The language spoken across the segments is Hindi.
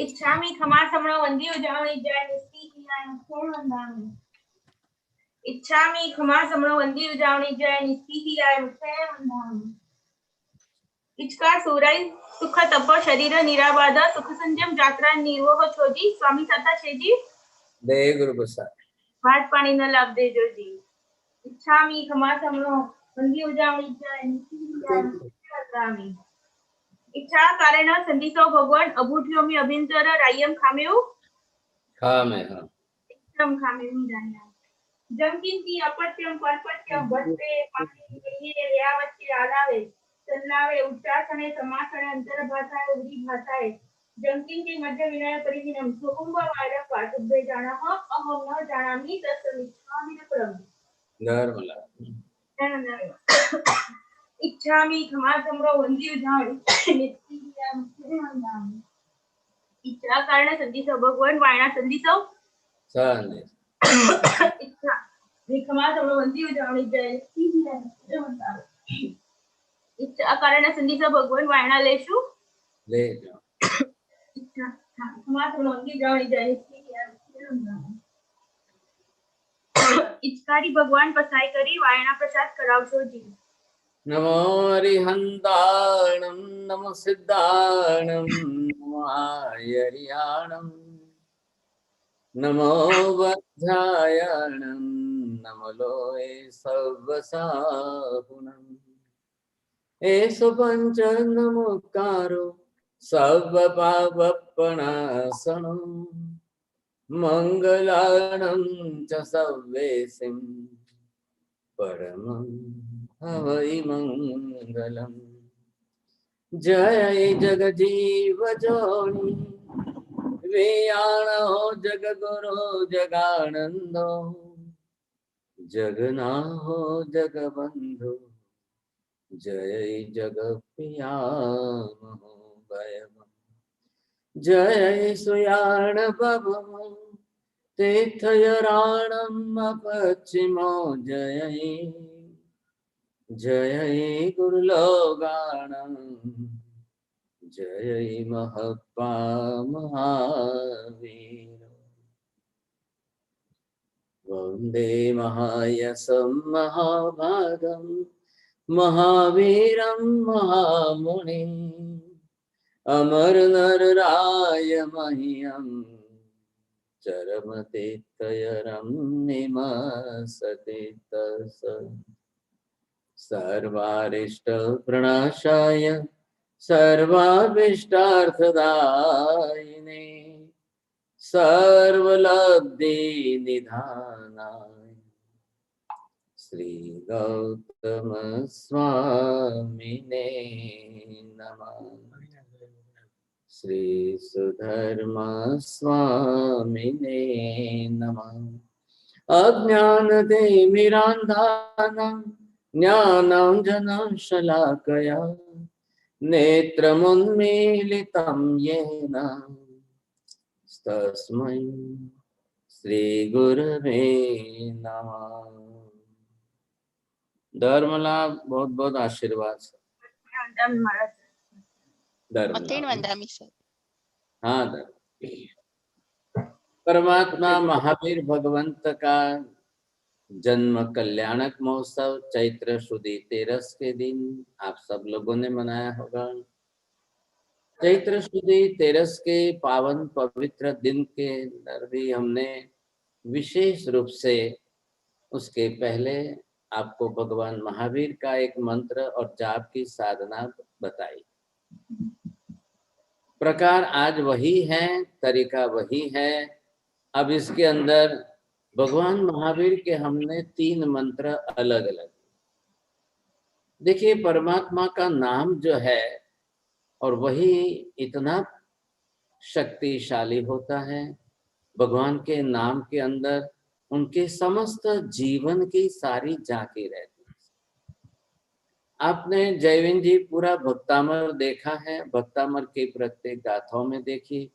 इच्छामि खमा समणो वंदी उजावणी जय निस्ती आय मुखे वंदामि इच्छामि खमा समणो वंदी उजावणी जय निस्ती आय मुखे वंदामि इचकार सुराई सुख तप शरीर निराबाद सुख संजम जात्रा निर्वह छोजी स्वामी सता छेजी दे गुरु प्रसाद भाट पानी न लाभ दे जोजी इच्छामि खमा समणो वंदी उजावणी जय निस्ती आय मुखे वंदामि इच्छा कारण संदिसो भगवान अभूठ्योमी अभिंतर रायम खामेउ खामे हाँ एकदम खामेउ जाया जमकिंती अपत्यम परपत्यम भट्टे पाणी ये यावच्चे आलावे चलनावे उच्चासने समासने अंतर भाषाए उदी भाषाए जमकिंती मध्य विनय परिविनम सुकुंभ वायरम पाठुभ्य जानाह अहम न जानामि तस्मिच्छामि न परम धर्मला इच्छामि खमा समरो वंदी उजावणी नित्य मुखे वंदामि इच्छा कारण संदिसो भगवान वायना संदिसो इच्छा खमा समरो वंदी उजावणी जय नित्य मुखे वंदामि इच्छा कारण संदिसो भगवान वायना लेशु ले इच्छा खमा समरो वंदी उजावणी जय नित्य मुखे वंदामि इच्छकारी भगवान पसाई करी वायना प्रसाद करावशो जी नमो हरिहंताणं नमो सिद्धाणं नमो आयर्याणं नमो वध्यायणं नमो लोये सर्वसाहुणम् एषु पञ्च नमोकारो सर्वपापप्रणाशनं मङ्गलानं च सर्वेसिं परमं हवै मंगलम जय जगजीव जोनि वेयाणो जगगुरु जगानंदो जगनाहो जगबंधु जय जगप्रिया महोदयम जय सुयाण बभम तीर्थयराणम पश्चिमो जय जय गुरुलोगाणं जय महत्वा महावीर वंदे महायशं महाभागं महावीरं महामुनि अमरनरराय मह्यं चरमतीर्थयरं निमसते तस् सर्वारिष्ट प्रणाशाय सर्वाभीष्टार्थदायिने सर्वलब्धि निधानाय श्री गौतम स्वामिने नमः श्री सुधर्म स्वामिने नमः अज्ञानतिमिरान्धानां ज्ञानाञ्जनं शलाकया नेत्रमुन्मीलितं येन तस्मै श्रीगुरवे नमः। धर्मलाभ बहुत बहुत आशीर्वाद हाँ परमात्मा महावीर भगवंत का जन्म कल्याणक महोत्सव चैत्र शुदी 13 के दिन आप सब लोगों ने मनाया होगा। चैत्र शुदी 13 के पावन पवित्र दिन के अंदर भी हमने विशेष रूप से उसके पहले आपको भगवान महावीर का एक मंत्र और जाप की साधना बताई। प्रकार आज वही है, तरीका वही है। अब इसके अंदर भगवान महावीर के हमने 3 मंत्र अलग अलग। देखिए परमात्मा का नाम जो है और वही इतना शक्तिशाली होता है। भगवान के नाम के अंदर उनके समस्त जीवन की सारी झांकी रहती है। आपने जयविन जी पूरा भक्तामर देखा है, भक्तामर के प्रत्येक गाथाओं में देखिए,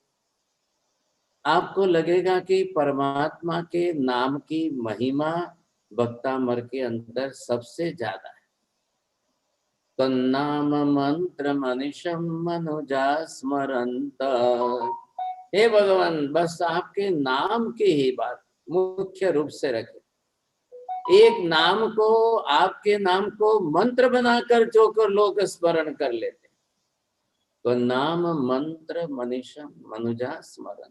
आपको लगेगा कि परमात्मा के नाम की महिमा भक्तामर के अंदर सबसे ज्यादा है। तन्नाम मंत्र मनिषम मनुजा स्मरंत हे भगवान, बस आपके नाम की ही बात मुख्य रूप से रखें। एक नाम को, आपके नाम को मंत्र बनाकर जो कर लोग स्मरण कर लेते, तो नाम मंत्र मनीषम मनुजा स्मरण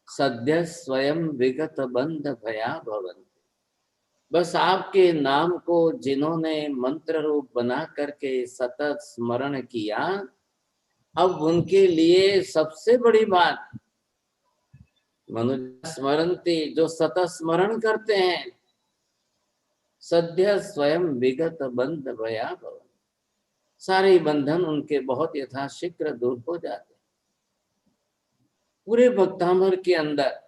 सद्य स्वयं विगत बंध भया भवन्ति। बस आपके नाम को जिन्होंने मंत्र रूप बना करके सतत स्मरण किया, अब उनके लिए सबसे बड़ी बात, मनुजा स्मरन्ति, जो सतत स्मरण करते हैं, सद्य स्वयं विगत बंध भया भवन, सारे बंधन उनके बहुत यथाशीघ्र दूर हो जाते। पूरे भक्तामृत के अंदर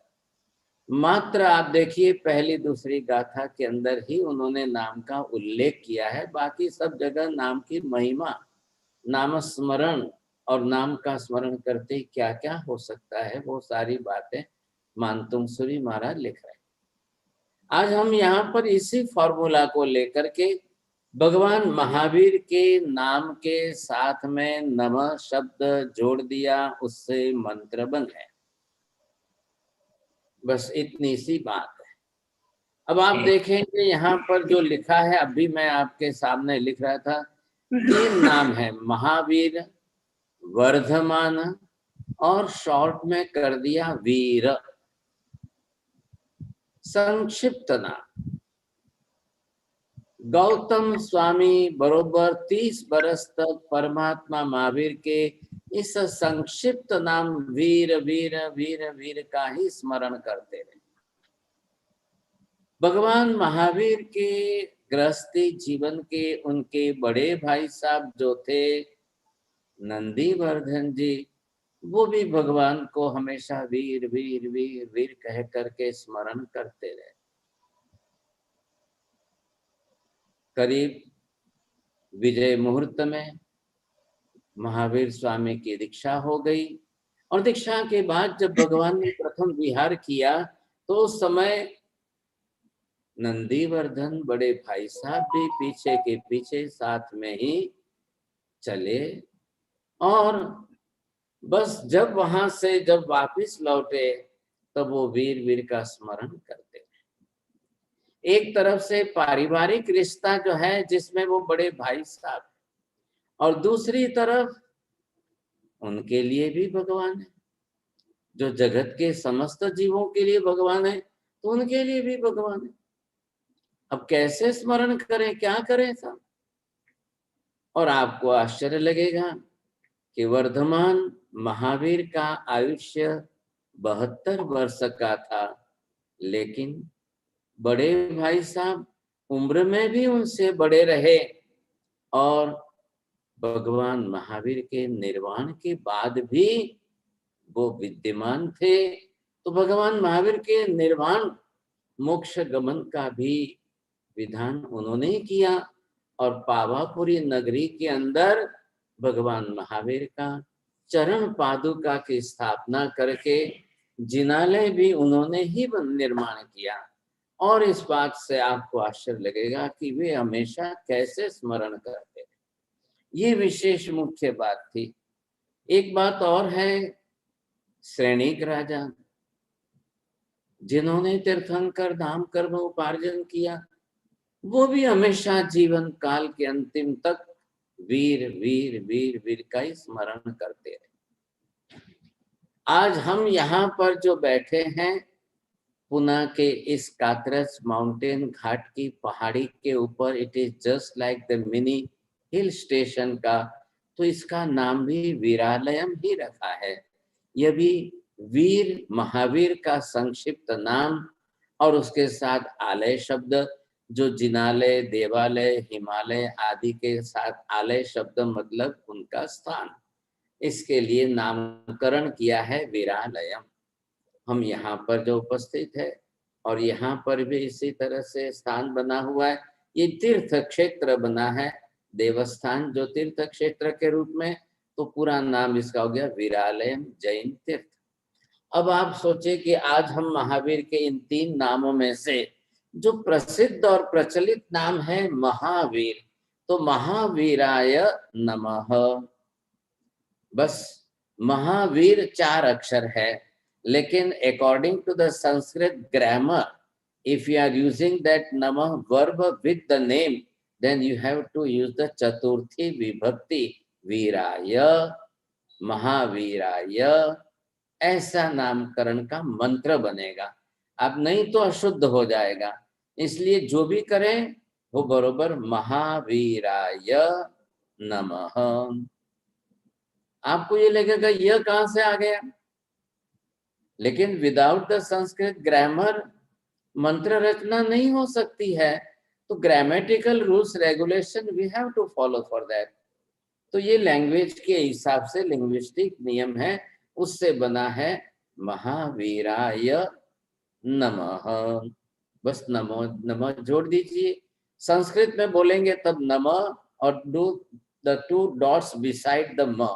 मात्र आप देखिए पहली दूसरी गाथा के अंदर ही उन्होंने नाम का उल्लेख किया है, बाकी सब जगह नाम की महिमा, नाम स्मरण और नाम का स्मरण करते क्या क्या हो सकता है, वो सारी बातें मानतुंग सूरी महाराज लिख रहे हैं। आज हम यहाँ पर इसी फॉर्मूला को लेकर के भगवान महावीर के नाम के साथ में नमः शब्द जोड़ दिया, उससे मंत्र बन गए। बस इतनी सी बात है। अब आप देखेंगे यहाँ पर जो लिखा है, अभी मैं आपके सामने लिख रहा था, 3 नाम है, महावीर, वर्धमान और शॉर्ट में कर दिया वीर, संक्षिप्त नाम। गौतम स्वामी बरोबर 30 बरस तक परमात्मा महावीर के इस संक्षिप्त नाम वीर वीर वीर वीर का ही स्मरण करते रहे। भगवान महावीर के गृहस्थी जीवन के उनके बड़े भाई साहब जो थे नंदीवर्धन जी, वो भी भगवान को हमेशा वीर वीर वीर वीर कह करके स्मरण करते रहे। करीब विजय मुहूर्त में महावीर स्वामी की दीक्षा हो गई, और दीक्षा के बाद जब भगवान ने प्रथम विहार किया तो उस समय नंदीवर्धन बड़े भाई साहब भी पीछे के पीछे साथ में ही चले, और बस जब वहां से जब वापिस लौटे तब वो वीर वीर का स्मरण करते। एक तरफ से पारिवारिक रिश्ता जो है जिसमें वो बड़े भाई साहब, और दूसरी तरफ उनके लिए भी भगवान है, जो जगत के समस्त जीवों के लिए भगवान है तो उनके लिए भी भगवान है। अब कैसे स्मरण करें, क्या करें सब? और आपको आश्चर्य लगेगा कि वर्धमान महावीर का आयुष्य 72 वर्ष का था, लेकिन बड़े भाई साहब उम्र में भी उनसे बड़े रहे, और भगवान महावीर के निर्वाण के बाद भी वो विद्यमान थे। तो भगवान महावीर के निर्वाण मोक्ष गमन का भी विधान उन्होंने ही किया, और पावापुरी नगरी के अंदर भगवान महावीर का चरण पादुका की स्थापना करके जिनालय भी उन्होंने ही निर्माण किया। और इस बात से आपको आश्चर्य लगेगा कि वे हमेशा कैसे स्मरण करते, ये विशेष मुख्य बात थी। एक बात और है, श्रेणिक राजा जिन्होंने तीर्थंकर धाम कर्म उपार्जन किया, वो भी हमेशा जीवन काल के अंतिम तक वीर वीर वीर वीर का ही स्मरण करते रहे। आज हम यहाँ पर जो बैठे हैं, पुणे के इस कातरस माउंटेन घाट की पहाड़ी के ऊपर, it is just like the mini hill station का, तो इसका नाम भी वीरालयम ही रखा है। यह भी वीर महावीर का संक्षिप्त नाम, और उसके साथ आलय शब्द, जो जिनालय, देवालय, हिमालय आदि के साथ आलय शब्द मतलब उनका स्थान, इसके लिए नामकरण किया है वीरालयम। हम यहाँ पर जो उपस्थित है, और यहाँ पर भी इसी तरह से स्थान बना हुआ है, ये तीर्थ क्षेत्र बना है, देवस्थान जो तीर्थ क्षेत्र के रूप में, तो पूरा नाम इसका हो गया वीरालयम जैन तीर्थ। अब आप सोचे कि आज हम महावीर के इन 3 नामों में से जो प्रसिद्ध और प्रचलित नाम है महावीर, तो महावीराय नमः, बस महावीर 4 अक्षर है, लेकिन according to the Sanskrit grammar, if you are using that namah verb with the name, then you have to use the chaturthi vibhakti, वीराय, महावीराय, ऐसा नामकरण का मंत्र बनेगा। अब नहीं तो अशुद्ध हो जाएगा, इसलिए जो भी करें वो बरोबर महावीराय नमः। आपको ये लगेगा यह कहां से आ गया, लेकिन विदाउट द संस्कृत ग्रामर मंत्र रचना नहीं हो सकती है, तो grammatical rules regulation we have to follow for that. तो ये लैंग्वेज के हिसाब से लिंग्विस्टिक नियम है, उससे बना है महावीराय नमः। बस नमो नमः जोड़ दीजिए। संस्कृत में बोलेंगे तब नमः और do the 2 dots beside the म,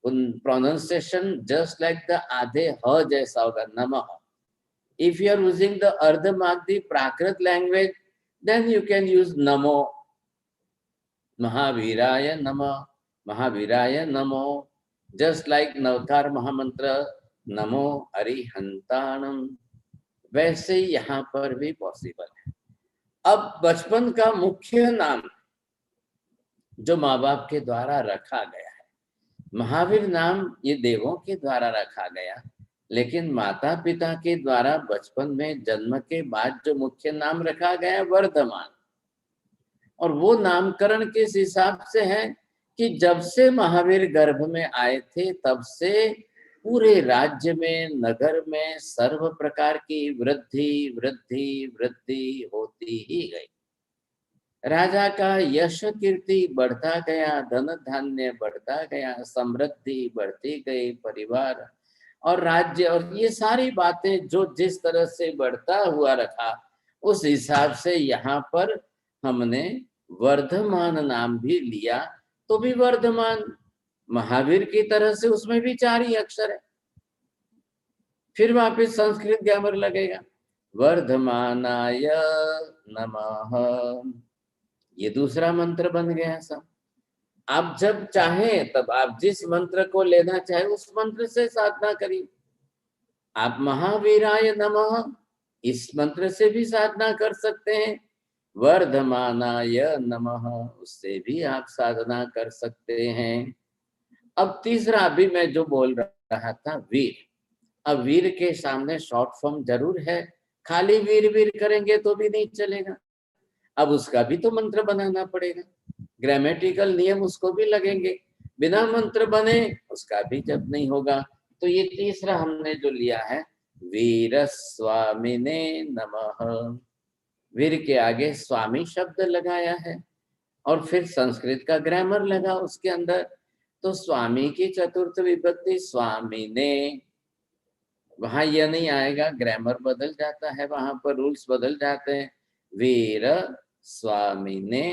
उन प्रोनाउंसिएशन जस्ट लाइक द आधे ह जैसा होगा, नमः। If you are using the Ardhamadhi Prakrit language, then you can use Namo, Mahaviraya Namo, Mahaviraya Namo, just like Navkar Mahamantra, Namo Arihantanam, वैसे यहाँ पर भी पॉसिबल है। अब बचपन का मुख्य नाम जो माँ बाप के द्वारा रखा गया है, महावीर नाम ये देवों के द्वारा रखा गया, लेकिन माता पिता के द्वारा बचपन में जन्म के बाद जो मुख्य नाम रखा गया है वर्धमान, और वो नामकरण किस हिसाब से है कि जब से महावीर गर्भ में आए थे तब से पूरे राज्य में, नगर में सर्व प्रकार की वृद्धि वृद्धि वृद्धि होती ही गई। राजा का यश कीर्ति बढ़ता गया, धन धान्य बढ़ता गया, समृद्धि बढ़ती गई, परिवार और राज्य और ये सारी बातें जो जिस तरह से बढ़ता हुआ रखा, उस हिसाब से यहाँ पर हमने वर्धमान नाम भी लिया, तो भी वर्धमान महावीर की तरह से उसमें भी 4 ही अक्षर है। फिर वापिस संस्कृत ग्रामर लगेगा, वर्धमानाय नमः, ये दूसरा मंत्र बन गया सब। आप जब चाहें तब आप जिस मंत्र को लेना चाहे उस मंत्र से साधना करिए। आप महावीराय नमः इस मंत्र से भी साधना कर सकते हैं, वर्धमानाय नमः उससे भी आप साधना कर सकते हैं। अब तीसरा अभी मैं जो बोल रहा था वीर, अब वीर के सामने शॉर्ट फॉर्म जरूर है, खाली वीर वीर करेंगे तो भी नहीं चलेगा, अब उसका भी तो मंत्र बनाना पड़ेगा, ग्रामेटिकल नियम उसको भी लगेंगे, बिना मंत्र बने उसका भी जब नहीं होगा। तो ये तीसरा हमने जो लिया है वीर स्वामिने नमः, वीर के आगे स्वामी शब्द लगाया है और फिर संस्कृत का ग्रामर लगा उसके अंदर, तो स्वामी की चतुर्थ विभक्ति स्वामिने, वहां यह नहीं आएगा, ग्रामर बदल जाता है, वहां पर रूल्स बदल जाते हैं, वीर स्वामिने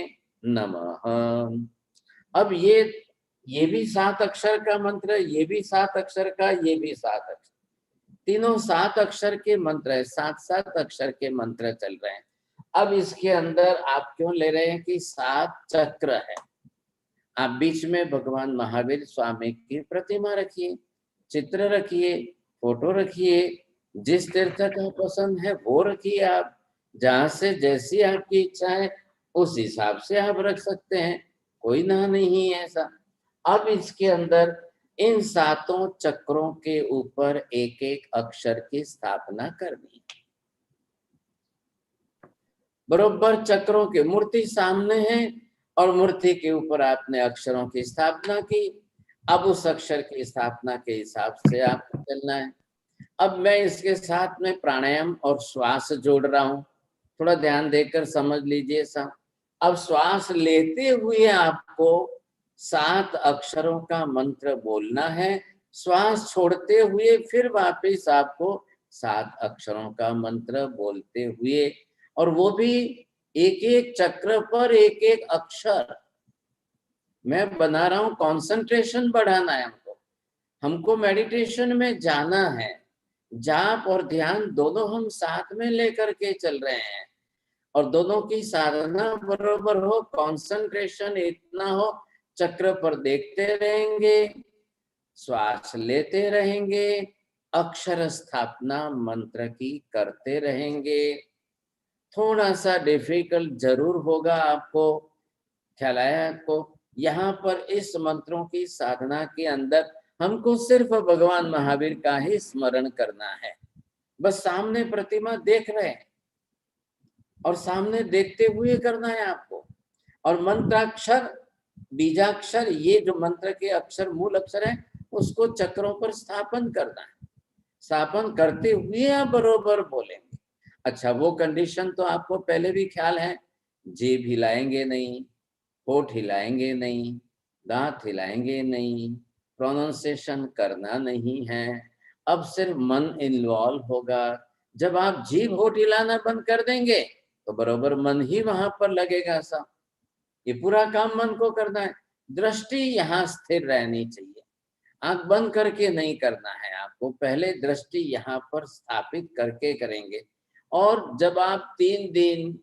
नमः। अब ये भी 7 अक्षर का मंत्र, ये भी 7 अक्षर का, ये भी 7 अक्षर, तीनों 7 अक्षर के मंत्र है, 7 अक्षर के मंत्र चल रहे हैं। अब इसके अंदर आप क्यों ले रहे हैं कि 7 चक्र है, आप बीच में भगवान महावीर स्वामी की प्रतिमा रखिए, चित्र रखिए, फोटो रखिए, जिस तीर्थ का पसंद है वो रखिए, आप जहां से जैसी आपकी इच्छा है उस हिसाब से आप रख सकते हैं, कोई ना नहीं है ऐसा। अब इसके अंदर इन 7 चक्रों के ऊपर एक एक अक्षर की स्थापना करनी, बरोबर चक्रों के मूर्ति सामने है और मूर्ति के ऊपर आपने अक्षरों की स्थापना की, अब उस अक्षर की स्थापना के हिसाब से आपको चलना है। अब मैं इसके साथ में प्राणायाम और श्वास जोड़ रहा हूं, थोड़ा ध्यान देकर समझ लीजिए सब। अब श्वास लेते हुए आपको 7 अक्षरों का मंत्र बोलना है, श्वास छोड़ते हुए फिर वापस आपको 7 अक्षरों का मंत्र बोलते हुए, और वो भी एक एक चक्र पर एक एक अक्षर मैं बना रहा हूं, कंसंट्रेशन बढ़ाना है हमको मेडिटेशन में जाना है, जाप और ध्यान दोनों हम साथ में लेकर के चल रहे हैं, और दोनों की साधना बरोबर हो, कंसंट्रेशन इतना हो, चक्र पर देखते रहेंगे, श्वास लेते रहेंगे, अक्षर स्थापना मंत्र की करते रहेंगे। थोड़ा सा डिफिकल्ट जरूर होगा, आपको ख्याल आया आपको? यहाँ पर इस मंत्रों की साधना के अंदर हमको सिर्फ भगवान महावीर का ही स्मरण करना है। बस सामने प्रतिमा देख रहे हैं और सामने देखते हुए करना है आपको। और मंत्राक्षर, बीजाक्षर, ये जो मंत्र के अक्षर मूल अक्षर है, उसको चक्रों पर स्थापन करना है। स्थापन करते हुए आप बरोबर बोलेंगे। अच्छा, वो कंडीशन तो आपको पहले भी ख्याल है, जीभ हिलाएंगे नहीं, होठ हिलाएंगे नहीं, दांत हिलाएंगे नहीं, प्रोनाउंसिएशन करना नहीं है। अब सिर्फ मन इन्वॉल्व होगा। जब आप जीभ होठ हिलाना बंद कर देंगे तो बरोबर मन ही वहां पर लगेगा। सा ये पूरा काम मन को करना है। दृष्टि यहाँ स्थिर रहनी चाहिए, आंख बंद करके नहीं करना है आपको। पहले दृष्टि यहाँ पर स्थापित करके करेंगे। और जब आप 3 दिन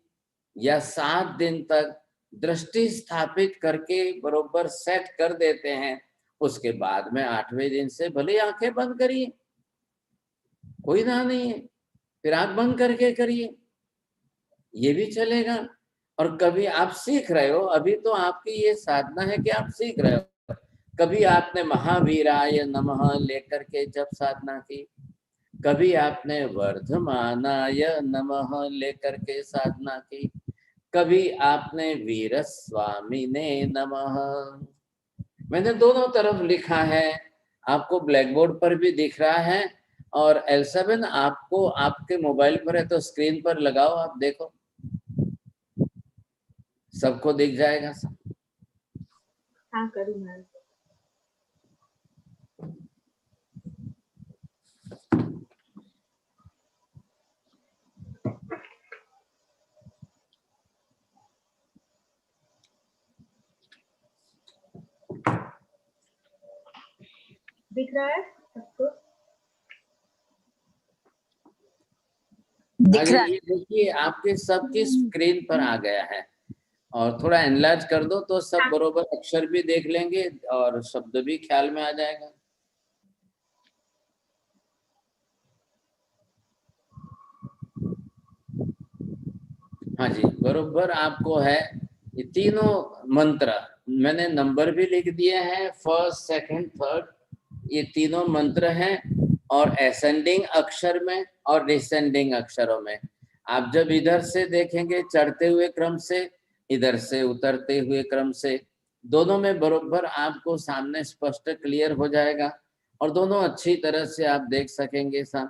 या 7 दिन तक दृष्टि स्थापित करके बरोबर सेट कर देते हैं, उसके बाद में 8वें दिन से भले आंखें बंद करिए, कोई ना नहीं है, फिर आंख बंद करके करिए, ये भी चलेगा। और कभी आप सीख रहे हो, अभी तो आपकी ये साधना है कि आप सीख रहे हो। कभी आपने महावीराय नमः लेकर के जब साधना की, कभी आपने वर्धमानाय नमः लेकर के साधना की, कभी आपने वीर स्वामी ने नमः। मैंने दोनों तरफ लिखा है, आपको ब्लैक बोर्ड पर भी दिख रहा है, और L7 आपको आपके मोबाइल पर है तो स्क्रीन पर लगाओ, आप देखो, सबको दिख जाएगा सब। हाँ करूँ मैं। दिख रहा है सबको? दिख रहा है। ये देखिए आपके सबकी स्क्रीन पर आ गया है, और थोड़ा एनलार्ज कर दो तो सब बरोबर अक्षर भी देख लेंगे और शब्द भी ख्याल में आ जाएगा। हाँ जी, बरोबर आपको है। ये तीनों मंत्र मैंने नंबर भी लिख दिए हैं, फर्स्ट सेकंड थर्ड, ये तीनों मंत्र हैं, और असेंडिंग अक्षर में और डिसेंडिंग अक्षरों में। आप जब इधर से देखेंगे चढ़ते हुए क्रम से, इधर से उतरते हुए क्रम से, दोनों में बरोबर आपको सामने स्पष्ट क्लियर हो जाएगा, और दोनों अच्छी तरह से आप देख सकेंगे साथ।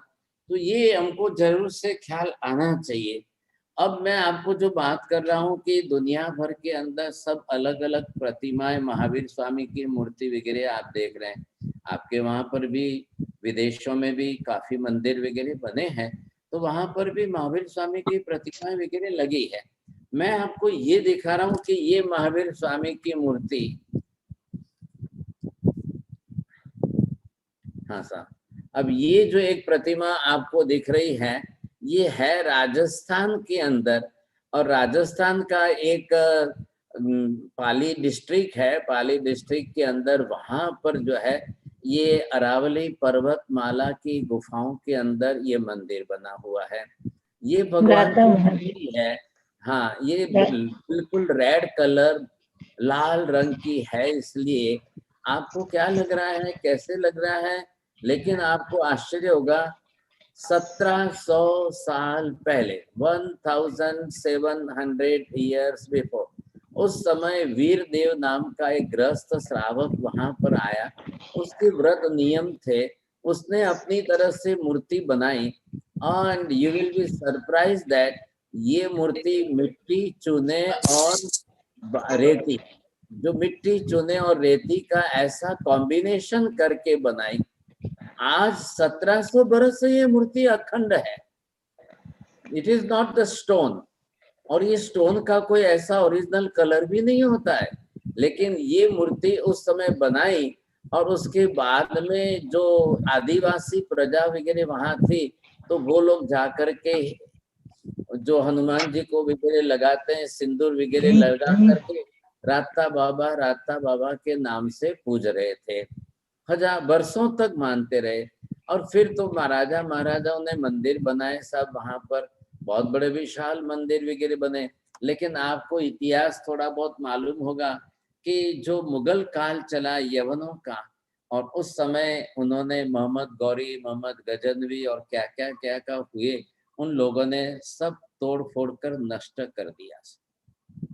तो ये हमको जरूर से ख्याल आना चाहिए। अब मैं आपको जो बात कर रहा हूँ कि दुनिया भर के अंदर सब अलग अलग प्रतिमाएं, महावीर स्वामी की मूर्ति वगैरह आप देख रहे हैं, आपके वहां पर भी विदेशों में भी काफी मंदिर वगैरह बने हैं, तो वहां पर भी महावीर स्वामी की प्रतिमाएं वगैरह लगी है। मैं आपको ये दिखा रहा हूँ कि ये महावीर स्वामी की मूर्ति, हाँ साहब, अब ये जो एक प्रतिमा आपको दिख रही है, ये है राजस्थान के अंदर, और राजस्थान का एक पाली डिस्ट्रिक्ट है, पाली डिस्ट्रिक्ट के अंदर वहां पर जो है ये अरावली पर्वतमाला की गुफाओं के अंदर ये मंदिर बना हुआ है। ये भगवान की मूर्ति है। हाँ, ये बिल्कुल रेड कलर, लाल रंग की है, इसलिए आपको क्या लग रहा है, कैसे लग रहा है, लेकिन आपको आश्चर्य होगा, 1700 साल पहले, 1700 years बिफोर, उस समय वीर देव नाम का एक गृहस्थ श्रावक वहां पर आया, उसके व्रत नियम थे, उसने अपनी तरह से मूर्ति बनाई, and you will be surprise that ये मूर्ति मिट्टी, चूने और रेती, जो मिट्टी, चूने और रेती का ऐसा कॉम्बिनेशन करके बनाई। आज 1700 बरस से ये मूर्ति अखंड है। It is not the stone, और ये स्टोन का कोई ऐसा ओरिजिनल कलर भी नहीं होता है, लेकिन ये मूर्ति उस समय बनाई, और उसके बाद में जो आदिवासी प्रजा वगैरह वहां थी, तो वो लोग जाकर के जो हनुमान जी को वगैरह लगाते हैं, सिंदूर वगैरह लगा करके राता बाबा के नाम से पूज रहे थे, 1000 वर्षों तक मानते रहे। और फिर तो महाराजाओं ने मंदिर बनाए सब वहां पर, बहुत बड़े विशाल मंदिर वगैरह बने। लेकिन आपको इतिहास थोड़ा बहुत मालूम होगा कि जो मुगल काल चला यवनों का, और उस समय उन्होंने मोहम्मद गौरी, मोहम्मद गजनवी और क्या क्या क्या क्या हुए, उन लोगों ने सब तोड़ फोड़ कर नष्ट कर दिया,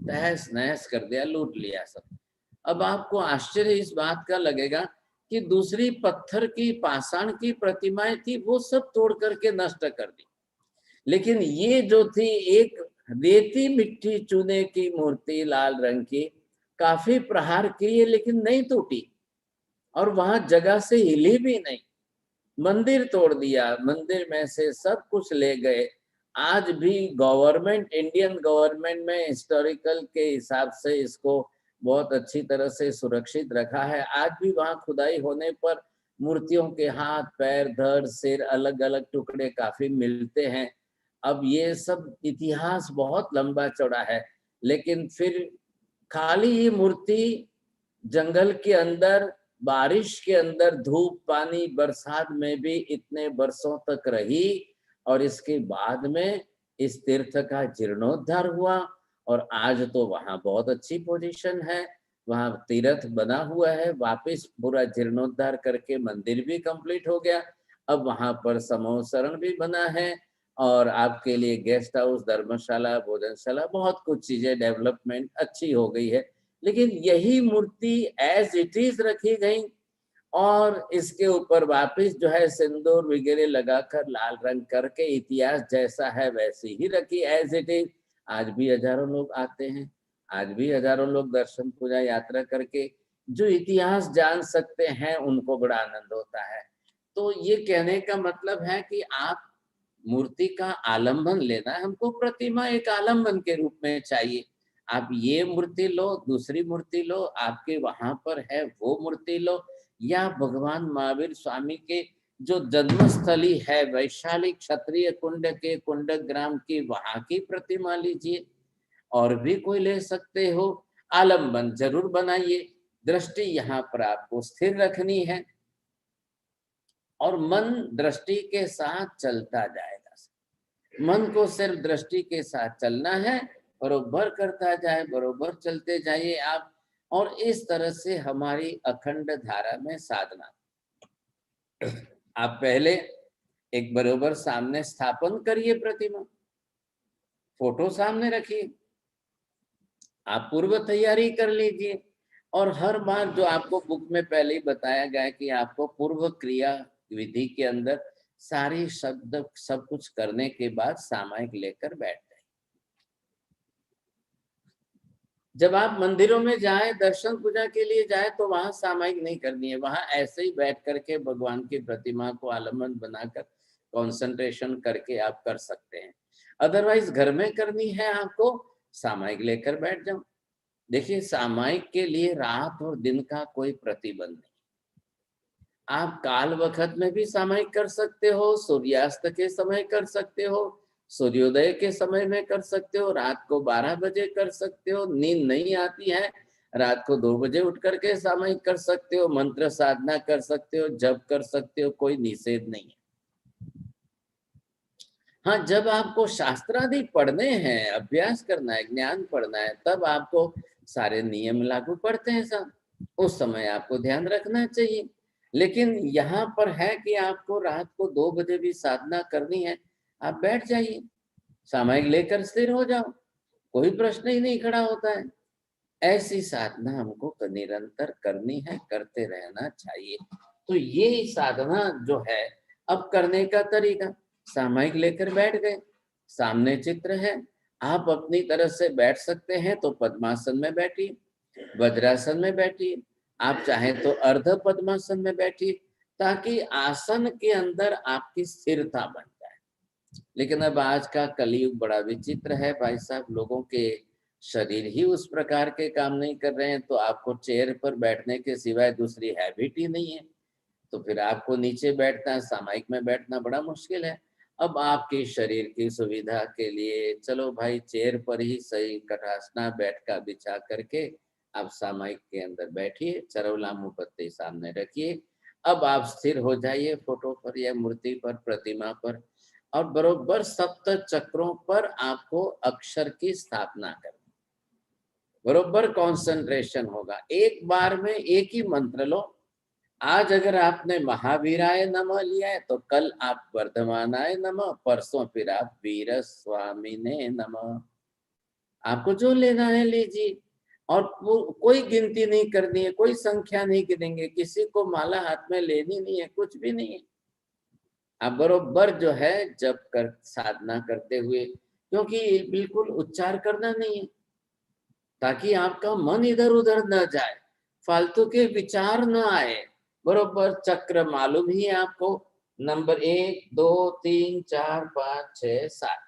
तहस नहस कर दिया, लूट लिया सब। अब आपको आश्चर्य इस बात का लगेगा कि दूसरी पत्थर की, पाषाण की प्रतिमाएं थी, वो सब तोड़ करके नष्ट कर दी। लेकिन ये जो थी एक रेती मिट्टी चूने की मूर्ति लाल रंग की, काफी प्रहार किए लेकिन नहीं टूटी, और वहां जगह से हिली भी नहीं। मंदिर तोड़ दिया, मंदिर में से सब कुछ ले गए। आज भी गवर्नमेंट, इंडियन गवर्नमेंट में हिस्टोरिकल के हिसाब से इसको बहुत अच्छी तरह से सुरक्षित रखा है। आज भी वहां खुदाई होने पर मूर्तियों के हाथ, पैर, धड़, सिर, अलग अलग टुकड़े काफी मिलते हैं। अब ये सब इतिहास बहुत लंबा चौड़ा है, लेकिन फिर खाली ये मूर्ति जंगल के अंदर, बारिश के अंदर, धूप पानी बरसात में भी इतने वर्षों तक रही, और इसके बाद में इस तीर्थ का जीर्णोद्धार हुआ, और आज तो वहां बहुत अच्छी पोजीशन है, वहां तीर्थ बना हुआ है, वापस पूरा जीर्णोद्धार करके मंदिर भी कंप्लीट हो गया। अब वहां पर समूह शरण भी बना है, और आपके लिए गेस्ट हाउस, धर्मशाला, भोजनशाला, बहुत कुछ चीजें, डेवलपमेंट अच्छी हो गई है। लेकिन यही मूर्ति एज इट इज रखी गई, और इसके ऊपर वापस जो है सिंदूर वगैरह लगाकर लाल रंग करके इतिहास जैसा है वैसी ही रखी एज इट इज। आज भी हजारों लोग आते हैं, आज भी हजारों लोग दर्शन पूजा यात्रा करके जो इतिहास जान सकते हैं, उनको बड़ा आनंद होता है। तो ये कहने का मतलब है कि आप मूर्ति का आलम्बन लेना है, हमको प्रतिमा एक आलम्बन के रूप में चाहिए। आप ये मूर्ति लो, दूसरी मूर्ति लो, आपके वहां पर है वो मूर्ति लो, या भगवान महावीर स्वामी के जो जन्मस्थली है वैशाली क्षत्रिय कुंड के कुंड ग्राम की, वहां की प्रतिमा लीजिए, और भी कोई ले सकते हो। आलम्बन जरूर बनाइए, दृष्टि यहाँ पर आपको स्थिर रखनी है, और मन दृष्टि के साथ चलता जाएगा। मन को सिर्फ दृष्टि के साथ चलना है, बरोबर करता जाए, बरोबर चलते जाइए आप, और इस तरह से हमारी अखंड धारा में साधना। आप पहले एक बरोबर सामने स्थापन करिए प्रतिमा, फोटो सामने रखिए, आप पूर्व तैयारी कर लीजिए, और हर बार जो आपको बुक में पहले ही बताया गया है कि आपको पूर्व क्रिया विधि के अंदर सारी शब्द सब कुछ करने के बाद सामायिक लेकर बैठ जाए। जब आप मंदिरों में जाए, दर्शन पूजा के लिए जाए, तो वहां सामायिक नहीं करनी है, वहां ऐसे ही बैठ करके भगवान की प्रतिमा को आलम्बन बनाकर कंसंट्रेशन करके आप कर सकते हैं। अदरवाइज घर में करनी है आपको, सामायिक लेकर बैठ जाओ। देखिए, सामायिक के लिए रात और दिन का कोई प्रतिबंध नहीं। आप काल वक्त में भी सामायिक कर सकते हो, सूर्यास्त के समय कर सकते हो, सूर्योदय के समय में कर सकते हो, रात को 12 बजे कर सकते हो, नींद नहीं आती है रात को 2 बजे उठ करके सामायिक कर सकते हो, मंत्र साधना कर सकते हो, जप कर सकते हो, कोई निषेध नहीं है। हाँ, जब आपको शास्त्रादि पढ़ने हैं, अभ्यास करना है, ज्ञान पढ़ना है, तब आपको सारे नियम लागू पड़ते हैं सब, उस समय आपको ध्यान रखना चाहिए। लेकिन यहाँ पर है कि आपको रात को 2 बजे भी साधना करनी है, आप बैठ जाइए, सामायिक लेकर स्थिर हो जाओ, कोई प्रश्न ही नहीं खड़ा होता है। ऐसी साधना हमको निरंतर करनी है, करते रहना चाहिए। तो ये साधना जो है, अब करने का तरीका, सामायिक लेकर बैठ गए, सामने चित्र है, आप अपनी तरह से बैठ सकते हैं तो पद्मासन में बैठिए, वज्रासन में बैठिए, आप चाहें तो अर्ध पद्मासन में बैठिए, ताकि आसन के अंदर आपकी स्थिरता बन जाए। लेकिन अब आज का कलयुग बड़ा विचित्र है भाई साहब, लोगों के शरीर ही उस प्रकार के काम नहीं कर रहे हैं, तो आपको चेयर पर बैठने के सिवाय दूसरी हैबिट ही नहीं है, तो फिर आपको नीचे बैठना, सामायिक में बैठना बड़ा मुश्किल है। अब आपके शरीर की सुविधा के लिए चलो भाई, चेयर पर ही सही कटासना बैठका बिछा करके आप सामायिक के अंदर बैठिए, चरवला मुपत्ति सामने रखिए, अब आप स्थिर हो जाइए फोटो पर या मूर्ति पर, प्रतिमा पर, और बरोबर सप्त चक्रों पर आपको अक्षर की स्थापना करनी, बरोबर कंसंट्रेशन होगा। एक बार में एक ही मंत्र लो। आज अगर आपने महावीराय नमः लिया है तो कल आप वर्धमानाय नमः, परसों फिर आप वीर स्वामिने नमः। आपको जो लेना है लीजिए, और कोई गिनती नहीं करनी है, कोई संख्या नहीं गिनेंगे, किसी को माला हाथ में लेनी नहीं है, कुछ भी नहीं है। आप बरोबर जो है जब कर साधना करते हुए, क्योंकि बिल्कुल उच्चार करना नहीं है, ताकि आपका मन इधर उधर न जाए, फालतू के विचार न आए। बरोबर चक्र मालूम ही है आपको, नंबर 1 2 3 4 5 6 7।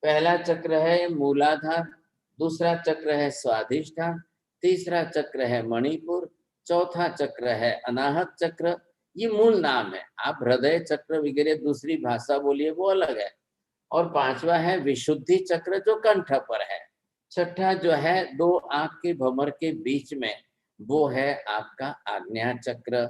पहला चक्र है मूलाधार, दूसरा चक्र है स्वाधिष्ठान, तीसरा चक्र है मणिपुर, चौथा चक्र है अनाहत चक्र। ये मूल नाम है। आप हृदय चक्र वगैरह दूसरी भाषा बोलिए वो अलग है। और पांचवा है विशुद्धि चक्र जो कंठ पर है। छठा जो है दो आंख के भंवर के बीच में, वो है आपका आज्ञा चक्र।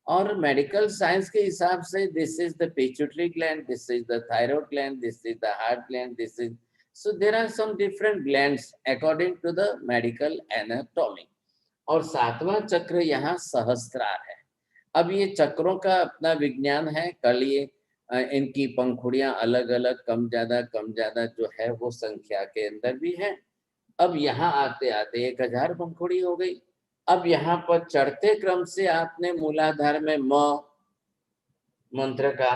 और मेडिकल साइंस के हिसाब से this is the pituitary gland, this is the thyroid gland, this is the heart gland, this is, so there are some different glands according to the medical anatomy. और सातवां चक्र यहाँ सहस्त्रार है। अब ये चक्रों का अपना विज्ञान है। कल ये इनकी पंखुड़ियां अलग अलग कम ज्यादा जो है वो संख्या के अंदर भी है। अब यहाँ आते आते 1000 पंखुड़ी हो गई। अब यहाँ पर चढ़ते क्रम से आपने मूलाधार में म मंत्र का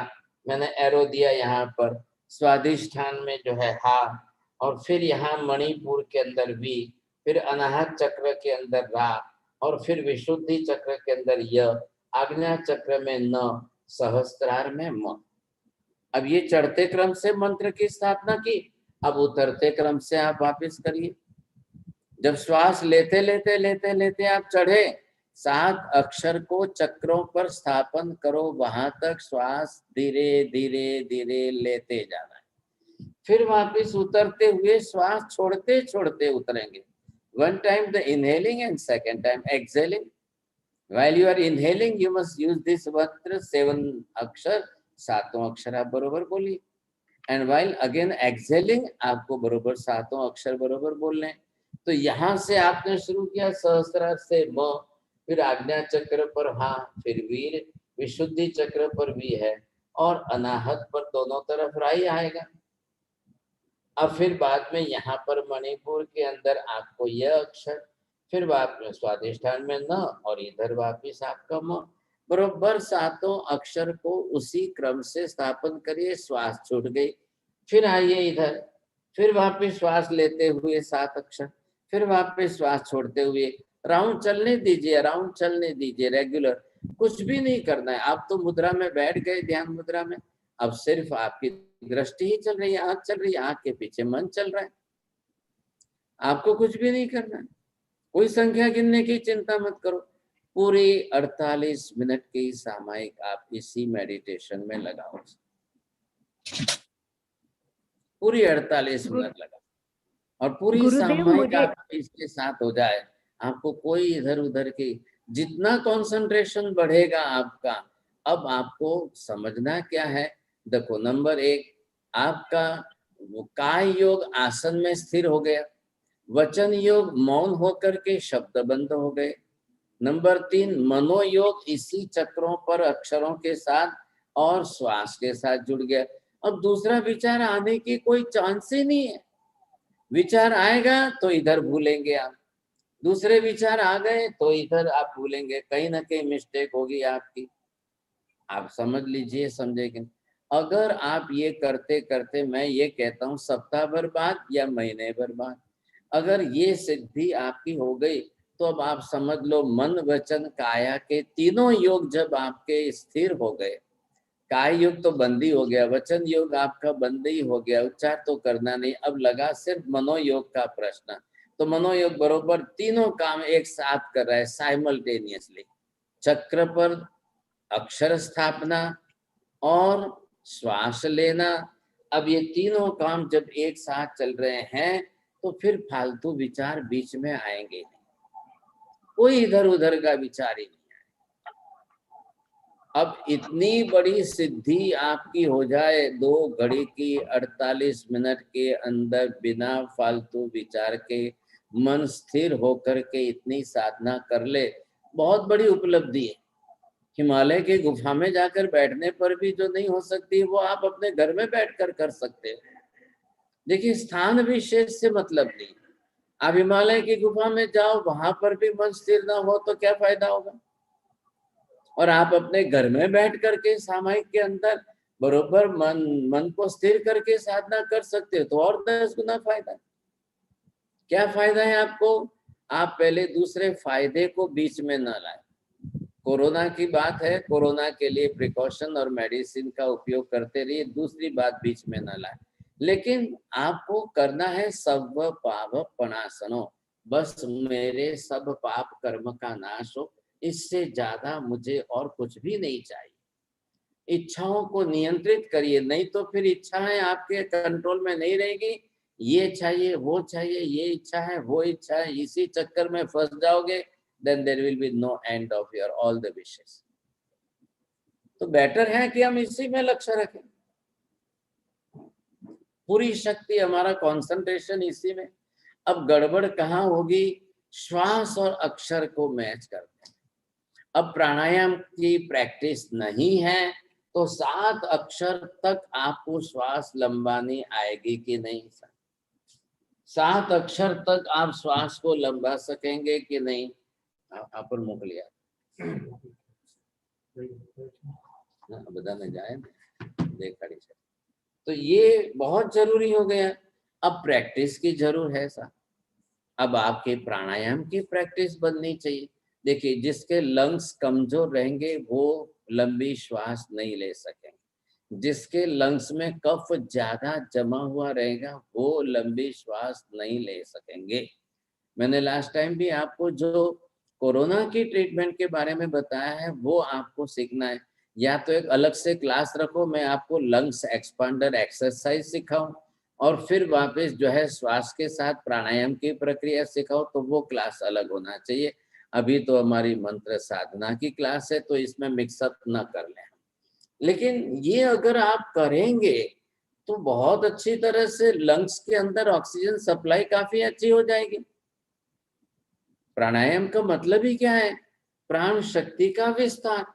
मैंने एरो दिया यहाँ पर, स्वादिष्ठान में जो है हा, और फिर यहाँ मणिपुर के अंदर वी, फिर अनाहत चक्र के अंदर रा, और फिर विशुद्धि चक्र के अंदर य, आज्ञा चक्र में न, सहस्त्रार में म। अब ये चढ़ते क्रम से मंत्र की स्थापना की। अब उतरते क्रम से आप वापिस करिए। जब श्वास लेते लेते लेते लेते आप चढ़े, 7 अक्षर को चक्रों पर स्थापन करो, वहां तक श्वास धीरे धीरे धीरे लेते जाना है। फिर वापिस उतरते हुए श्वास छोड़ते छोड़ते उतरेंगे। One time the inhaling and second time exhaling. While you are inhaling, you must use this mantra 7 अक्षर, 7 अक्षर आप बरोबर बोलिए। एंड वाइल अगेन एक्सेलिंग, आपको बरोबर 7 अक्षर बरोबर बोलने। तो यहाँ से आपने शुरू किया सहस्त्रार से म, फिर आज्ञा चक्र पर हा, फिर वीर, विशुद्धि चक्र पर भी है, और अनाहत पर दोनों तरफ राई आएगा। अब फिर बाद में यहाँ पर मणिपुर के अंदर आपको यह अक्षर, फिर बाद में स्वादिष्ठान में न, और इधर वापिस आपका म। बरोबर 7 अक्षर को उसी क्रम से स्थापन करिए। श्वास छूट गई, फिर आइए इधर, फिर वापिस श्वास लेते हुए 7 अक्षर, फिर वापिस श्वास छोड़ते हुए राउंड चलने दीजिए, राउंड चलने दीजिए रेगुलर। कुछ भी नहीं करना है। आप तो मुद्रा में बैठ गए, ध्यान मुद्रा में। अब सिर्फ आपकी दृष्टि ही चल रही है, आंख चल रही है, आंख के पीछे मन चल रहा है। आपको कुछ भी नहीं करना है। कोई संख्या गिनने की चिंता मत करो। पूरे 48 मिनट की सामयिक आप इसी मेडिटेशन में लगाओ। पूरी 48 मिनट लगाओ, और पूरी गुरुदेव सामयिक मुझे आप इसके साथ हो जाए। आपको कोई इधर उधर की, जितना कंसंट्रेशन बढ़ेगा आपका, अब आपको समझना क्या है। देखो, नंबर 1 आपका काय योग आसन में स्थिर हो गया, वचन योग मौन होकर के शब्द बंद हो गए। नंबर 3 मनोयोग इसी चक्रों पर अक्षरों के साथ और श्वास के साथ जुड़ गया। अब दूसरा विचार आने की कोई चांस ही नहीं है। विचार आएगा तो इधर भूलेंगे आप, दूसरे विचार आ गए तो इधर आप भूलेंगे, कहीं ना कहीं मिस्टेक होगी आपकी। आप समझ लीजिए, समझेंगे। अगर आप ये करते करते, मैं ये कहता हूँ सप्ताह भर बाद या महीने भर बाद, अगर ये सिद्धि आपकी हो गई, तो अब आप समझ लो मन वचन काया के तीनों योग जब आपके स्थिर हो गए, काय योग तो बंदी हो गया, वचन योग आपका बंदी हो गया, उच्चार तो करना नहीं, अब लगा सिर्फ मनोयोग का प्रश्न। तो मनोयोग बरोबर तीनों काम एक साथ कर रहा है साइमल्टेनियसली। चक्र पर अक्षर स्थापना और श्वास लेना। अब ये तीनों काम जब एक साथ चल रहे हैं तो फिर फालतू विचार बीच में आएंगे नहीं, कोई इधर उधर का विचार ही नहीं। अब इतनी बड़ी सिद्धि आपकी हो जाए 2 घड़ी की 48 मिनट के अंदर बिना फालतू विचार के मन स्थिर होकर के इतनी साधना कर ले, बहुत बड़ी उपलब्धि है। हिमालय की गुफा में जाकर बैठने पर भी जो नहीं हो सकती वो आप अपने घर में बैठकर कर सकते हो। देखिए, स्थान विशेष से मतलब नहीं। आप हिमालय की गुफा में जाओ, वहां पर भी मन स्थिर ना हो तो क्या फायदा होगा। और आप अपने घर में बैठ करके सामायिक के अंदर बरोबर मन को स्थिर करके साधना कर सकते हो, तो और 10 गुना फायदा है। क्या फायदा है आपको? आप पहले दूसरे फायदे को बीच में न लाए। कोरोना की बात है, कोरोना के लिए प्रिकॉशन और मेडिसिन का उपयोग करते रहिए, दूसरी बात बीच में न लाए। लेकिन आपको करना है सब पाप पणासनो, बस मेरे सब पाप कर्म का नाश हो, इससे ज्यादा मुझे और कुछ भी नहीं चाहिए। इच्छाओं को नियंत्रित करिए, नहीं तो फिर इच्छाएं आपके कंट्रोल में नहीं रहेगी। ये चाहिए, वो चाहिए, ये इच्छा है, वो इच्छा है, इसी चक्कर में फंस जाओगे। then there will be no end of your all the wishes। तो बेटर है कि हम इसी में लक्ष्य रखें, पूरी शक्ति, हमारा कंसंट्रेशन इसी में। अब गड़बड़ कहाँ होगी? श्वास और अक्षर को मैच करते हैं। अब प्राणायाम की प्रैक्टिस नहीं है तो 7 अक्षर तक आपको श्वास लंबानी आएगी कि नहीं? 7 अक्षर तक आप श्वास को लंबा सकेंगे कि नहीं? अपन मोकलिया बदा में जाए देख खड़ी से। तो ये बहुत जरूरी हो गया। अब प्रैक्टिस की जरूर है सा। अब आपके प्राणायाम की प्रैक्टिस बननी चाहिए। देखिए, जिसके लंग्स कमजोर रहेंगे वो लंबी श्वास नहीं ले सकेंगे। जिसके लंग्स में कफ ज्यादा जमा हुआ रहेगा वो लंबी श्वास नहीं ले सकेंगे। मैंने लास्ट टाइम भी आपको जो कोरोना की ट्रीटमेंट के बारे में बताया है वो आपको सीखना है। या तो एक अलग से क्लास रखो, मैं आपको लंग्स एक्सपांडर एक्सरसाइज सिखाऊं और फिर वापस जो है श्वास के साथ प्राणायाम की प्रक्रिया सिखाओ, तो वो क्लास अलग होना चाहिए। अभी तो हमारी मंत्र साधना की क्लास है, तो इसमें मिक्सअप ना कर लें। लेकिन ये अगर आप करेंगे तो बहुत अच्छी तरह से लंग्स के अंदर ऑक्सीजन सप्लाई काफी अच्छी हो जाएगी। प्राणायाम का मतलब ही क्या है? प्राण शक्ति का विस्तार।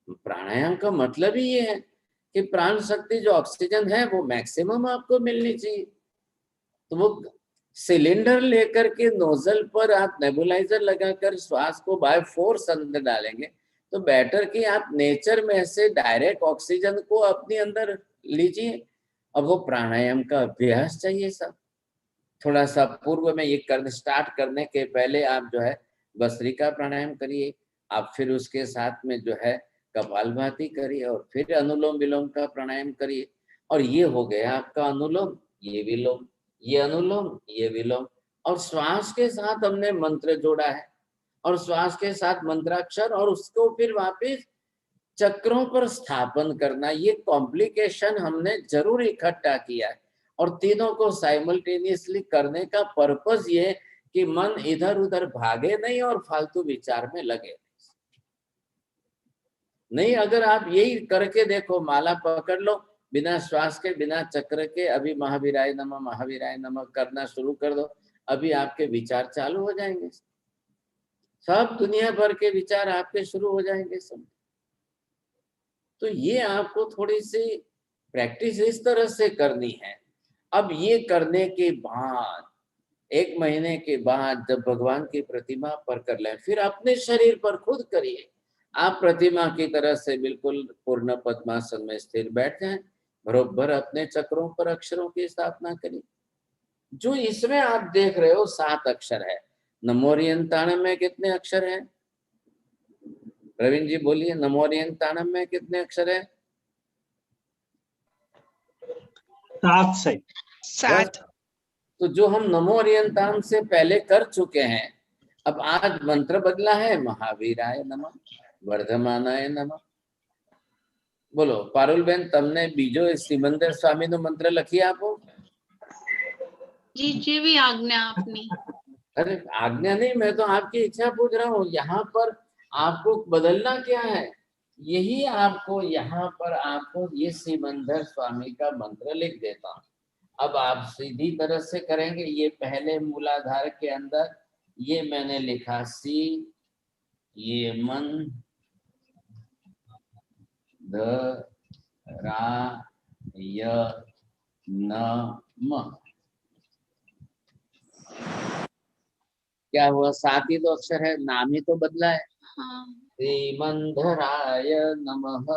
प्राणायाम का मतलब ही ये है कि प्राण शक्ति जो ऑक्सीजन है वो मैक्सिमम आपको मिलनी चाहिए। तो वो सिलेंडर लेकर के नोजल पर आप नेबुलाइजर लगाकर श्वास को बाय फोर्स अंदर डालेंगे, तो बेटर कि आप नेचर में से डायरेक्ट ऑक्सीजन को अपने अंदर लीजिए। अब वो प्राणायाम का अभ्यास चाहिए सब। थोड़ा सा पूर्व में ये करने स्टार्ट करने के पहले आप जो है भस्त्रिका प्राणायाम करिए। आप फिर उसके साथ में जो है कपालभाति करिए और फिर अनुलोम विलोम का प्राणायाम करिए। और ये हो गया आपका अनुलोम, ये विलोम, ये अनुलोम, ये विलोम। और श्वास के साथ हमने मंत्र जोड़ा है और श्वास के साथ मंत्राक्षर और उसको फिर वापस चक्रों पर स्थापन करना। ये कॉम्प्लिकेशन हमने जरूर इकट्ठा किया है और तीनों को साइमल्टेनियसली करने का पर्पस ये कि मन इधर उधर भागे नहीं और फालतू विचार में लगे नहीं। अगर आप यही करके देखो, माला पकड़ लो बिना श्वास के, बिना चक्र के, अभी महावीराय नमः महावीराय नमः करना शुरू कर दो, अभी आपके विचार चालू हो जाएंगे। सब दुनिया भर के विचार आपके शुरू हो जाएंगे सब। तो ये आपको थोड़ी सी प्रैक्टिस इस तरह से करनी है। अब ये करने के बाद 1 महीने के बाद जब भगवान की प्रतिमा पर कर लें, फिर अपने शरीर पर खुद करिए। आप प्रतिमा की तरह से बिल्कुल पूर्ण पद्मासन में स्थिर बैठ जाएं, बरोबर अपने चक्रों पर अक्षरों की स्थापना करिए। जो इसमें आप देख रहे हो 7 अक्षर है। नमोरियंताणम में कितने अक्षर हैं? प्रवीण जी बोलिए, नमोरियंताणम में कितने अक्षर है? 7 से 7। तो जो हम नमोरियंताणम से पहले कर चुके हैं, अब आज मंत्र बदला है, महावीराय नमः, वर्धमानाय नमः। बोलो पारुल बेन, तमने बीजो सिमंदर स्वामी नो मंत्र लखी आपो? जी जेवी आज्ञा अपनी। अरे आज्ञा नहीं, मैं तो आपकी इच्छा पूछ रहा हूँ। यहाँ पर आपको बदलना क्या है? यही आपको यहाँ पर आपको ये सिमंदर स्वामी का मंत्र लिख देता हूँ। अब आप सीधी तरह से करेंगे। ये पहले मूलाधार के अंदर ये मैंने लिखा सी, ये मन ध रा य न म। क्या हुआ? 7 ही तो अक्षर है, नाम ही तो बदला है। हाँ। श्रीमंधराय नमः।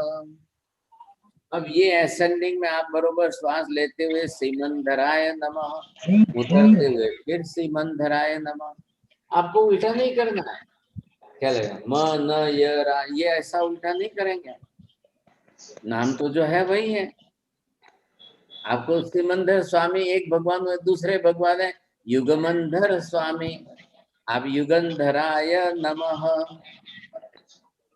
अब ये असेंडिंग में आप बरोबर श्वास लेते हुए श्रीमंधराय नमः, उतरते हुए फिर श्रीमंधराय नमः। आपको उल्टा नहीं करना है। क्या लगेगा? म न य रा, ये ऐसा उल्टा नहीं करेंगे। नाम तो जो है वही है। आपको श्रीमंधर स्वामी एक भगवान है, दूसरे भगवान है युगमंधर स्वामी। आप युगंधराय नमः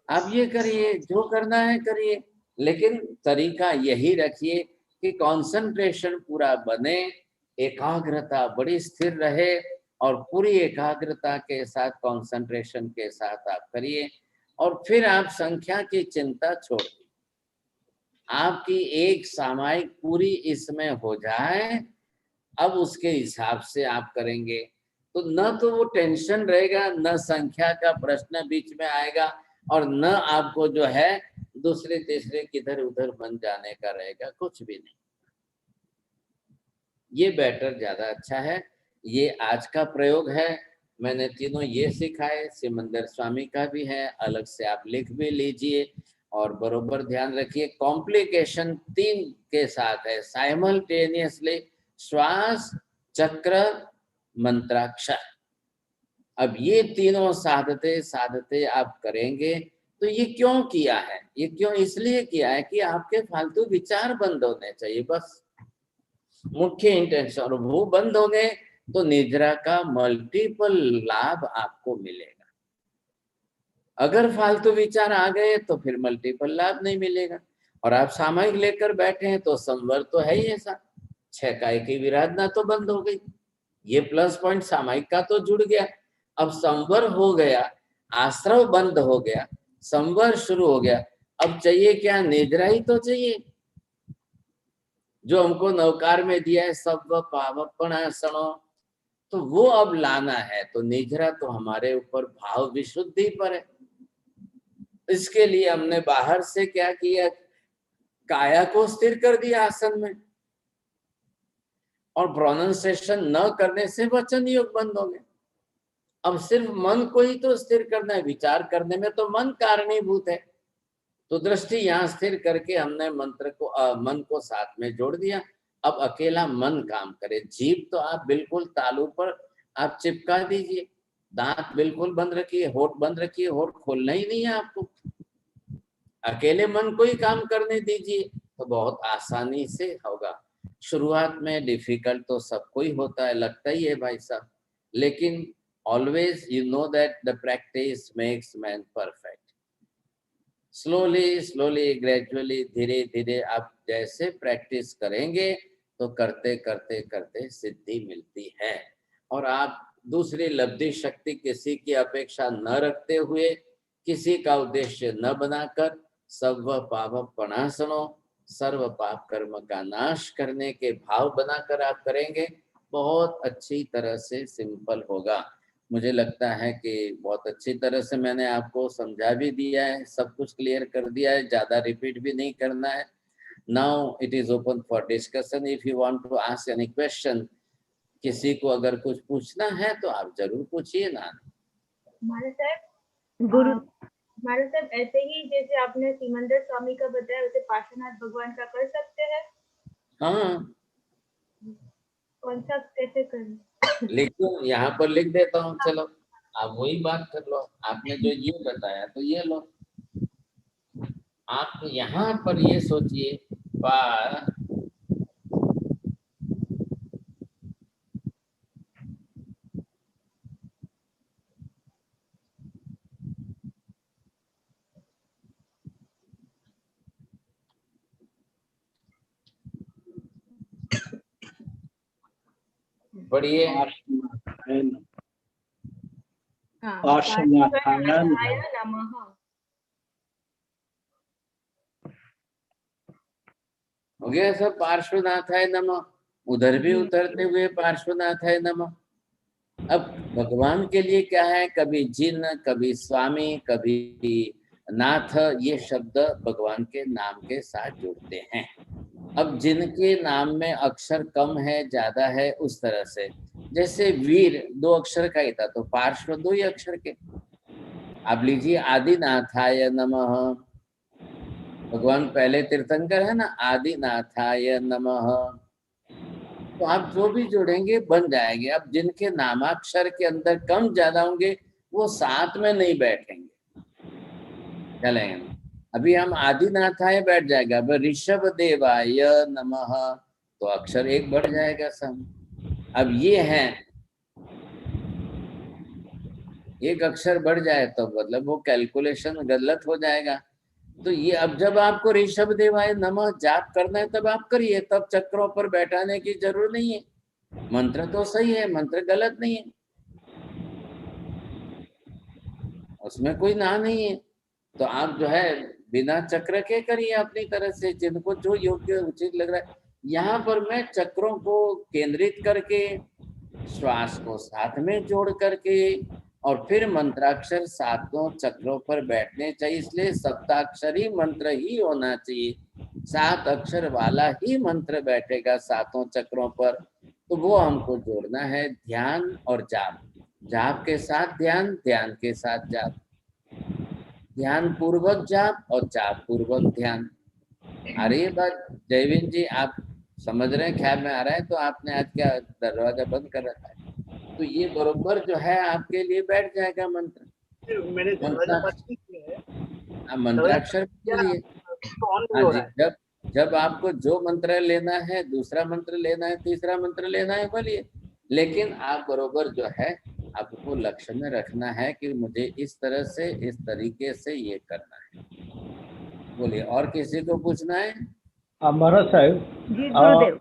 आप ये करिए, जो करना है करिए, लेकिन तरीका यही रखिए कि कंसंट्रेशन पूरा बने, एकाग्रता बड़ी स्थिर रहे और पूरी एकाग्रता के साथ कंसंट्रेशन के साथ आप करिए। और फिर आप संख्या की चिंता छोड़ दीजिए। आपकी एक सामायिक पूरी इसमें हो जाए, अब उसके हिसाब से आप करेंगे तो न तो वो टेंशन रहेगा, न संख्या का प्रश्न बीच में आएगा, और न आपको जो है दूसरे तीसरे किधर उधर बन जाने का रहेगा, कुछ भी नहीं। ये बेटर ज्यादा अच्छा है। ये आज का प्रयोग है। मैंने तीनों ये सिखाए, सिमंदर स्वामी का भी है, अलग से आप लिख भी लीजिए। और बरोबर ध्यान रखिए, कॉम्प्लिकेशन 3 के साथ है, साइमल्टेनियसली श्वास, चक्र, मंत्राक्षर। अब ये तीनों साधते साधते आप करेंगे तो ये क्यों किया है? ये क्यों इसलिए किया है कि आपके फालतू विचार बंद होने चाहिए, बस मुख्य इंटेंशन। और वो बंद हो गए तो निद्रा का मल्टीपल लाभ आपको मिलेगा। अगर फालतू विचार आ गए तो फिर मल्टीपल लाभ नहीं मिलेगा। और आप सामयिक लेकर बैठे हैं तो संवर तो है ही ऐसा, 6 काय की विराधना तो बंद हो गई। ये प्लस पॉइंट सामयिक का तो जुड़ गया। अब संवर हो गया, आश्रव बंद हो गया, संवर शुरू हो गया। अब चाहिए क्या? निद्रा ही तो चाहिए, जो हमको नवकार में दिया है, सब पावपणासनो, तो वो अब लाना है। तो निद्रा तो हमारे ऊपर भाव विशुद्धि पर है। इसके लिए हमने बाहर से क्या किया? काया को स्थिर कर दिया आसन में, और प्रोनाउंसिएशन न करने से वचन योग बंद हो गए। अब सिर्फ मन को ही तो स्थिर करना है, विचार करने में तो मन कारणीभूत है। तो दृष्टि यहाँ स्थिर करके हमने मंत्र को मन को साथ में जोड़ दिया। अब अकेला मन काम करे। जीभ तो आप बिल्कुल तालू पर आप चिपका दीजिए, दांत बिल्कुल बंद रखिए, होठ बंद रखिए, होठ खोलना ही नहीं है आपको, अकेले मन को ही काम करने दीजिए, तो बहुत आसानी से होगा। शुरुआत में डिफिकल्ट तो सबको ही होता है, लगता ही है भाई साहब, लेकिन always you know that the practice makes man perfect. Slowly slowly gradually, धीरे धीरे आप जैसे प्रैक्टिस करेंगे तो करते करते करते सिद्धि मिलती है। और आप दूसरी लब्धि शक्ति किसी की अपेक्षा न रखते हुए, किसी का उद्देश्य न बनाकर, सर्व पापपणासनो, सर्व पाप कर्म का नाश करने के भाव बनाकर आप करेंगे, बहुत अच्छी तरह से सिंपल होगा। मुझे लगता है कि बहुत अच्छी तरह से मैंने आपको समझा भी दिया है, सब कुछ क्लियर कर दिया है, ज्यादा रिपीट भी नहीं करना है। Now it is open for discussion, if you want to ask any question. किसी को अगर कुछ पूछना है तो आप जरूर पूछिए ना। हमारे साहब ऐसे ही जैसे आपने सिमंदर स्वामी का बताया, वैसे पार्श्वनाथ भगवान का कर सकते हैं? हाँ, कौन सा कैसे करें? लिख दो, यहाँ पर लिख देता हूँ। चलो आप वही बात कर लो, आपने जो ये बताया तो ये लो। आप यहाँ पर ये सोचिए, पार पढ़िए। पार्श्वनाथाय नमः। हो गया सब। पार्श्वनाथाय नमः, उधर भी उतरते हुए पार्श्वनाथाय नमः। अब भगवान के लिए क्या है, कभी जिन, कभी स्वामी, कभी नाथ, ये शब्द भगवान के नाम के साथ जुड़ते हैं। अब जिनके नाम में अक्षर कम है ज्यादा है, उस तरह से, जैसे वीर 2 अक्षर का ही था तो पार्श्व 2 ही अक्षर के। आप लीजिए आदिनाथाय नमः, भगवान पहले तीर्थंकर है ना, आदिनाथाय नमः। तो आप जो भी जोड़ेंगे बन जाएंगे। अब जिनके नामाक्षर के अंदर कम ज्यादा होंगे वो साथ में नहीं बैठेंगे, चलेंगे। अभी हम आदिनाथाय बैठ जाएगा, अब ऋषभ देवाय नमः तो अक्षर 1 बढ़ जाएगा सम। अब ये है 1 अक्षर बढ़ जाए तो मतलब वो कैलकुलेशन गलत हो जाएगा। तो ये अब जब आपको ऋषभ देवाय नमः जाप करना है तब आप करिए, तब चक्रों पर बैठाने की जरूरत नहीं है। मंत्र तो सही है, मंत्र गलत नहीं है, उसमें कोई ना नहीं है। तो आप जो है बिना चक्र के करिए अपनी तरह से, जिनको जो योग्य उचित लग रहा है। यहाँ पर मैं चक्रों को केंद्रित करके, श्वास को साथ में जोड़ करके, और फिर मंत्राक्षर सातों चक्रों पर बैठने चाहिए, इसलिए सप्ताक्षरी मंत्र ही होना चाहिए। 7 अक्षर वाला ही मंत्र बैठेगा सातों चक्रों पर। तो वो हमको जोड़ना है, ध्यान और जाप, जाप के साथ ध्यान, ध्यान के साथ जाप, ध्यान पूर्वक जाप और जाप पूर्वक ध्यान। आ रही है बात जयवीन जी? आप समझ रहे हैं, ख्याल में आ रहा है? तो आपने आज क्या दरवाजा बंद कर रखा है? तो ये बरोबर जो है आपके लिए बैठ जाएगा मंत्र। मैंने दरवाजा बंद नहीं किया है, आप मंत्राक्षर बोलिए। ऑन नहीं हाँ हो जी, रहा है। जब आपको जो मंत्र लेना है, दूसरा मंत्र लेना है, तीसरा मंत्र लेना है, बोलिए। लेकिन आप बरोबर जो है आपको लक्ष्य में रखना है कि मुझे इस तरह से, इस तरीके से ये करना है। बोलिए, और किसी को पूछना है? महाराज સાહેબ જી ગુરુદેવ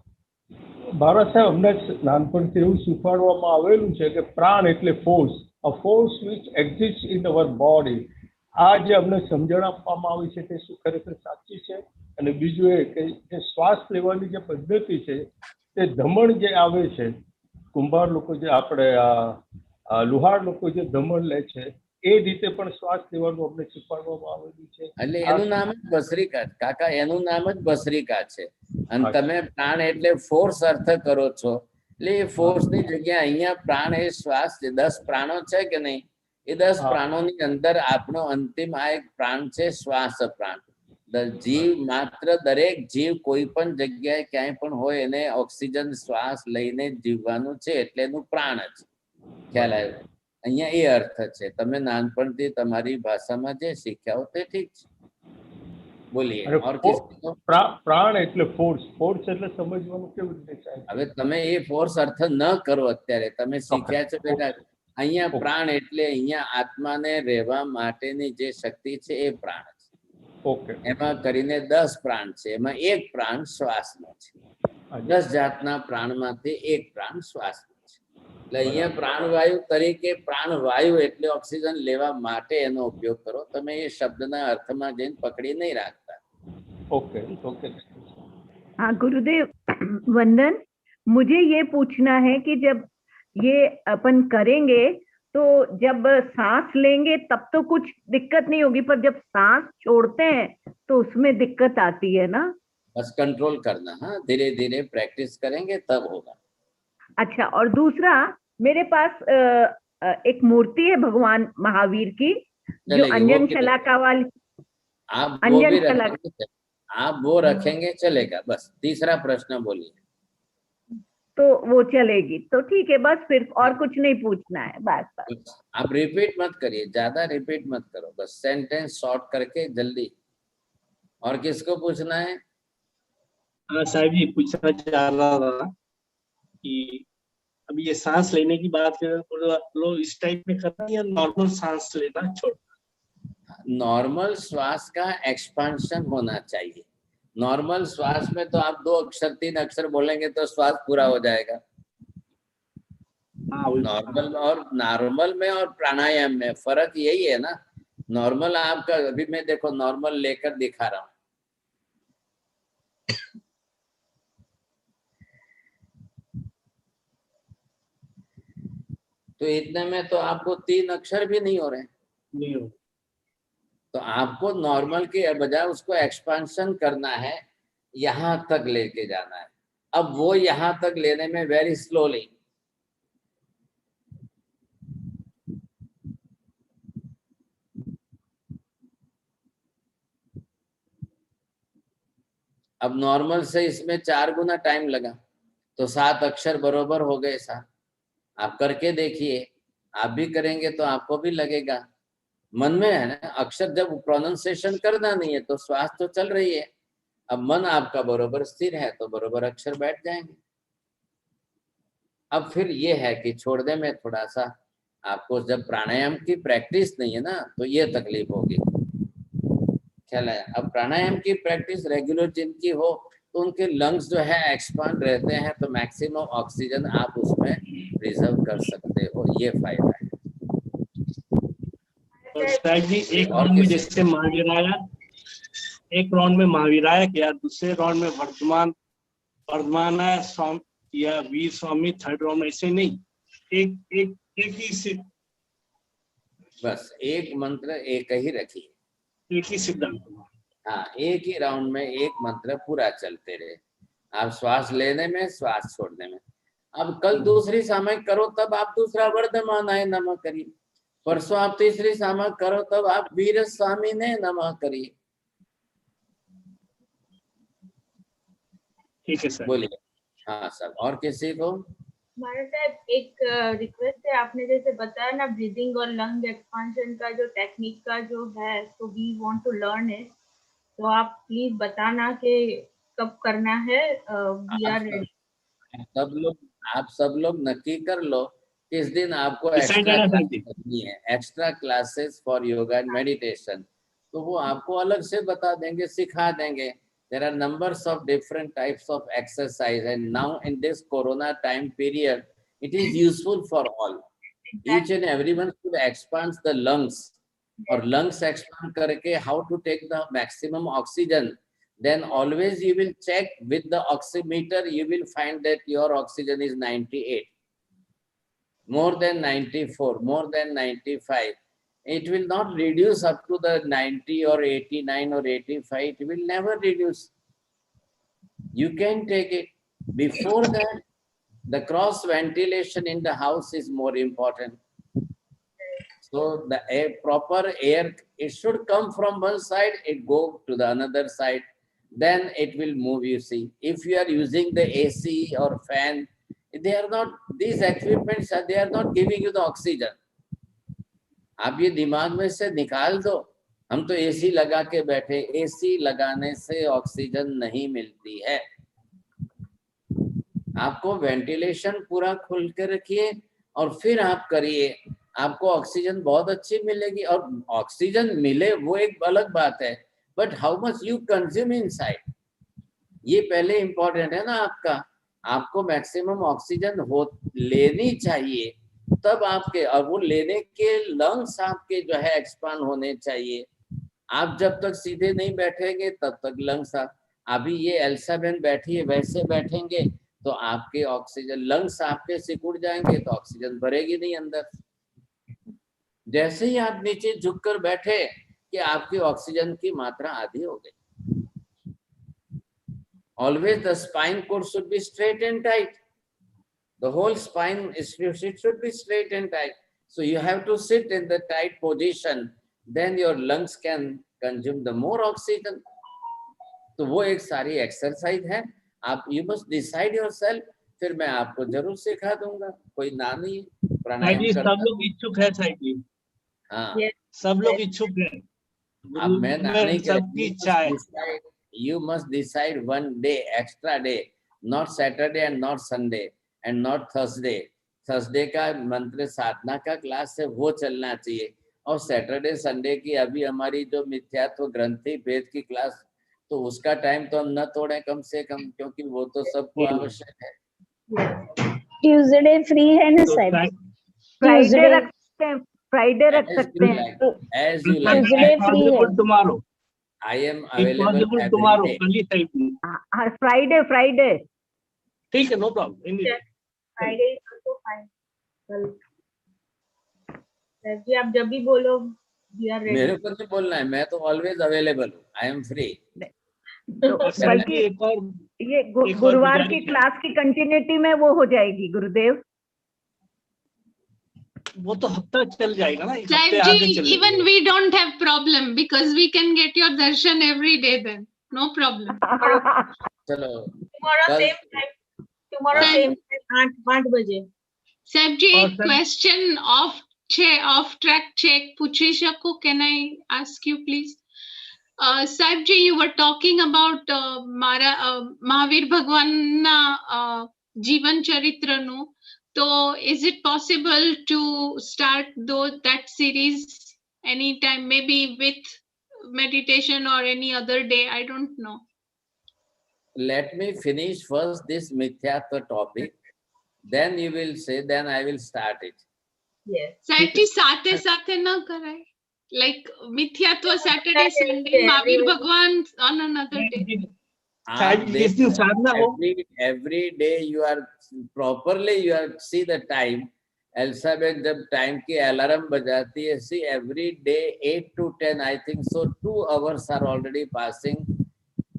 ભારત સાહેબ અમને નાનપણથી એવું શીખવાડવામાં આવેલું છે કે પ્રાણ એટલે force, a force which exist in our body. આ જે અમને સમજણ આપવામાં આવી છે તે શું ખરેખર સાચી છે? અને બીજું એ કે જે શ્વાસ લેવાની જે પદ્ધતિ છે તે ધમણ જે આવે છે, કુંભાર લોકો જે આપણે લુહાર લોકો જે ધમણ લે છે એ રીતે પણ શ્વાસ લેવાનું અમને શીખવાડવામાં આવેલું છે. એટલે એનું નામ જ ભસ્ત્રિકા કાકા, એનું નામ જ ભસ્ત્રિકા છે. અને તમે પ્રાણ એટલે ફોર્સ અર્થ કરો છો, એટલે એ ફોર્સ ની જગ્યા અહીંયા પ્રાણ એ શ્વાસ છે. 10 પ્રાણો છે કે નહીં? એ 10 પ્રાણોની અંદર આપણો અંતિમ આ એક પ્રાણ છે, શ્વાસ પ્રાણ. જીવ માત્ર દરેક જીવ કોઈ પણ જગ્યાએ ક્યાંય પણ હોય એને ઓક્સિજન શ્વાસ લઈને જીવવાનું છે, એટલે એનું પ્રાણ જ. ખ્યાલ આવ્યો? અહીંયા એ અર્થ છે. તમે નાનપણથી તમારી ભાષામાં જે શીખ્યા હો તે ઠીક છે. બોલીએ. और किसी को? પ્રાણ એટલે ફોર્સ, ફોર્સ એટલે સમજવાનું કેવી રીતે સાહેબ? હવે તમે એ ફોર્સ અર્થ ન કરો, અત્યારે તમે શીખ્યા છો બેટા. અહીંયા પ્રાણ એટલે અહીંયા આત્માને રહેવા માટેની જે શક્તિ છે એ પ્રાણ છે. ઓકે. એમાં કરીને 10 પ્રાણ છે, એમાં એક પ્રાણ શ્વાસનો છે. 10 જાતના પ્રાણમાંથી એક પ્રાણ શ્વાસનો છે. એટલે અહીંયા પ્રાણવાયુ તરીકે, પ્રાણવાયુ એટલે ઓક્સિજન લેવા માટે એનો ઉપયોગ કરો. તમે એ શબ્દના અર્થમાં જઈને પકડી નહીં રાખતા. Okay okay. हाँ गुरुदेव वंदन, मुझे ये पूछना है कि जब ये अपन करेंगे तो जब सांस लेंगे तब तो कुछ दिक्कत नहीं होगी, पर जब सांस छोड़ते हैं तो उसमें दिक्कत आती है ना? बस कंट्रोल करना, हाँ, धीरे धीरे प्रैक्टिस करेंगे तब होगा। अच्छा, और दूसरा, मेरे पास एक मूर्ति है भगवान महावीर की, जो अंजन शलाका वाली, आप वो भी रखेंगे, आप वो रखेंगे चलेगा। बस तीसरा प्रश्न बोलिए। तो वो चलेगी तो ठीक है, बस फिर और कुछ नहीं पूछना है, बस। आप रिपीट मत करिए, ज्यादा रिपीट मत करो, बस सेंटेंस शॉर्ट करके जल्दी। और किसको पूछना है? हाँ साहब जी, पूछना चाह रहा था कि अभी ये सांस लेने की बात कर रहे लोग इस टाइप में करना या नॉर्मल सांस लेना छोड़ना? नॉर्मल श्वास का एक्सपांशन होना चाहिए। नॉर्मल श्वास में तो आप 2 अक्षर 3 अक्षर बोलेंगे तो श्वास पूरा हो जाएगा। नॉर्मल में और प्राणायाम में फर्क यही है ना। नॉर्मल आपका, अभी मैं देखो नॉर्मल लेकर दिखा रहा हूँ, तो इतने में तो आपको 3 अक्षर भी नहीं हो रहे, नहीं हो। तो आपको नॉर्मल के बजाय उसको एक्सपेंशन करना है, यहां तक लेके जाना है। अब वो यहां तक लेने में वेरी स्लोली, अब नॉर्मल से इसमें 4 गुना टाइम लगा, तो 7 अक्षर बरोबर हो गए। साहब आप करके देखिए, आप भी करेंगे तो आपको भी लगेगा। मन में है ना, अक्षर जब प्रोनाउंसिएशन करना नहीं है तो श्वास तो चल रही है, अब मन आपका बरोबर स्थिर है तो बरोबर अक्षर बैठ जाएंगे। अब फिर ये है कि छोड़ने में थोड़ा सा आपको, जब प्राणायाम की प्रैक्टिस नहीं है ना तो ये तकलीफ होगी, ख्याल है। अब प्राणायाम की प्रैक्टिस रेगुलर जिनकी हो तो उनके लंग्स जो है एक्सपांड रहते हैं, तो मैक्सिमम ऑक्सीजन आप उसमें रिजर्व कर सकते हो, ये फायदा है। और साहब जी एक और राउंड में किसी जैसे महावीराया, एक राउंड में महावीराया किया, दूसरे राउंड में वर्धमान स्वामी या वीर स्वामी, थर्ड राउंड में ऐसे नहीं, एक एक एक ही से, बस एक मंत्र एक ही रखिए, एक ही सिद्धांत। हाँ एक ही राउंड में एक मंत्र पूरा चलते रहे, आप श्वास लेने में श्वास छोड़ने में। अब कल दूसरी सामयिक करो तब आप दूसरा वर्धमानाय नमः करिए, परसों आप तीसरी सामयिक करो तब आप वीर स्वामी ने नमः करिए। ठीक है सर। बोलिए। हाँ सर, और किसी को? महाराज साहब एक रिक्वेस्ट है, आपने जैसे बताया ना ब्रीदिंग और लंग एक्सपांशन का जो टेक्निक का जो है, तो we want to learn it, तो आप प्लीज बताना कि कब करना है। We are ready. आप सब लोग नक्की कर लो किस दिन आपको Decide एक्स्ट्रा करना क्लास चाहिए। करनी है, extra classes for yoga and meditation, तो वो आपको अलग से बता देंगे, सिखा देंगे। There are numbers of different types of exercise, and now in this corona time period, it is useful for all. Each and everyone should expand the lungs, or lungs expand करके how to take the maximum oxygen. Then always you will check with the oximeter, you will find that your oxygen is 98, more than 94, more than 95. It will not reduce up to the 90 or 89 or 85. It will never reduce. You can take it. Before that, the cross ventilation in the house is more important. So the air, proper air, it should come from one side, it go to the another side, then it will move, you see. If you are using the AC or fan, they are not, these equipments, they are not giving you the oxygen. आप ये दिमाग में से निकाल दो, हम तो एसी लगा के बैठे, एसी लगाने से ऑक्सीजन नहीं मिलती है। आपको वेंटिलेशन पूरा खुल के रखिए और फिर आप करिए, आपको ऑक्सीजन बहुत अच्छी मिलेगी। और ऑक्सीजन मिले वो एक अलग बात है, but how much you consume inside, ये पहले इंपॉर्टेंट है ना आपका। आपको मैक्सिमम ऑक्सीजन हो लेनी चाहिए, तब आपके, और वो लेने के लंग्स आपके जो है एक्सपांड होने चाहिए। आप जब तक सीधे नहीं बैठेंगे तब तक लंग्स, अभी ये एल्सा बहन बैठी है वैसे बैठेंगे तो आपके ऑक्सीजन लंग्स आपके सिकुड़ जाएंगे, तो ऑक्सीजन भरेगी नहीं अंदर। जैसे ही आप नीचे झुककर बैठे कि आपकी ऑक्सीजन की मात्रा आधी हो गई। Always the spine cord should be straight and tight. The whole spine should be straight and tight. So you have to sit in the tight position. Then your lungs can consume the more oxygen. तो वो एक सारी एक्सरसाइज है, आप you must decide yourself। फिर मैं आपको जरूर सिखा दूंगा, कोई ना नहीं है प्राणायाम करना। सब लोग इच्छुक है साहब जी। हाँ सब लोग इच्छुक है। अब मैं ना नहीं सबकी इच्छा है। You must decide one day, extra day, not Saturday and not Sunday and not Thursday. Thursday का मंत्र साधना का क्लास है वो चलना चाहिए, और सैटरडे संडे की अभी हमारी जो मिथ्यात्व ग्रंथि भेद की क्लास, तो उसका टाइम तो हम न तोड़े कम से कम, क्योंकि वो तो सबको आवश्यक है। ट्यूसडे फ्री है ना साहब? फ्राइडे रख सकते हैं, फ्राइडे रख सकते हैं। As you like. Tuesday free है। Tomorrow I am available every tomorrow, day. कल ही साहब। हाँ फ्राइडे। ठीक है, नो प्रॉब्लम। फ्राइडे तो फाइन। सर जी आप जब भी बोलो वी आर रेडी। मेरे को नहीं बोलना है, मैं तो ऑलवेज अवेलेबल हूँ, आई एम फ्री। तो और सर बल्कि जी एक और ये गुरुवार की गुजारिश है। क्लास की कंटिन्यूटी में वो हो जाएगी गुरुदेव। वो तो हफ्ता चल जाएगा ना, एक हफ्ते Saib आगे ji, चलेगा। even we don't have problem because we can get your darshan every day then. No problem. चलो टुमारो कल सेम टाइम, टुमारो हाँ, सेम टाइम 8 बजे। Saib ji, और एक sir- question off track check पूछी शकूं? Can I ask you please? Saib ji, you were talking about Mahavir ભગવાનના જીવન ચરિત્રનું. તો is it possible to start that series anytime, maybe with meditation or any other day? I don't know. let me finish first this mithyatva topic, then you will say, then I will start it. Yes સાહેબ जी સાથે સાથે ન કરાય, like મિથ્યાત્વ Saturday Sunday, મહાવીર ભગવાન on another day. आप जिस दिन देखो, साधना हो, every day you are properly, you are see the time. Elizabeth जब टाइम की अलार्म बजाती है, see every day 8 to 10 I think so 2 hours are already passing,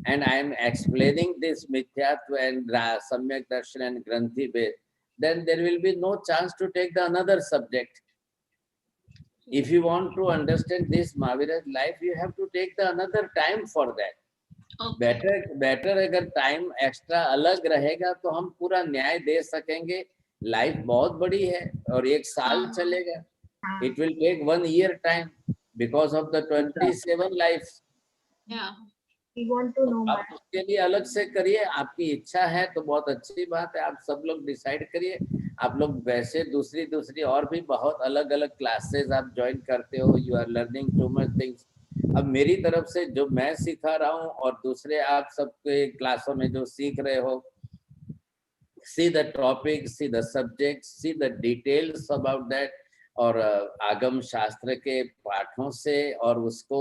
and I am explaining this mithyatva and samyak darshan and granthi bed, then there will be no chance to take the another subject. If you want to understand this Mahavira's life, you have to take the another time for that. Okay. Better अगर टाइम एक्स्ट्रा अलग रहेगा तो हम पूरा न्याय दे सकेंगे। लाइफ बहुत बड़ी है और 1 साल चलेगा। It will take 1 year time because of the 27 life. Yeah. We want to know आप उसके लिए अलग से करिए, आपकी इच्छा है तो बहुत अच्छी बात है, आप सब लोग डिसाइड करिए। आप लोग वैसे दूसरी और भी बहुत अलग अलग क्लासेस आप ज्वाइन करते हो, you are learning too much things. अब मेरी तरफ से जो मैं सिखा रहा हूँ और दूसरे आप सबके क्लासों में जो सीख रहे हो, see the topic, see the subject, see the details about that, और आगम शास्त्र के पाठों से और उसको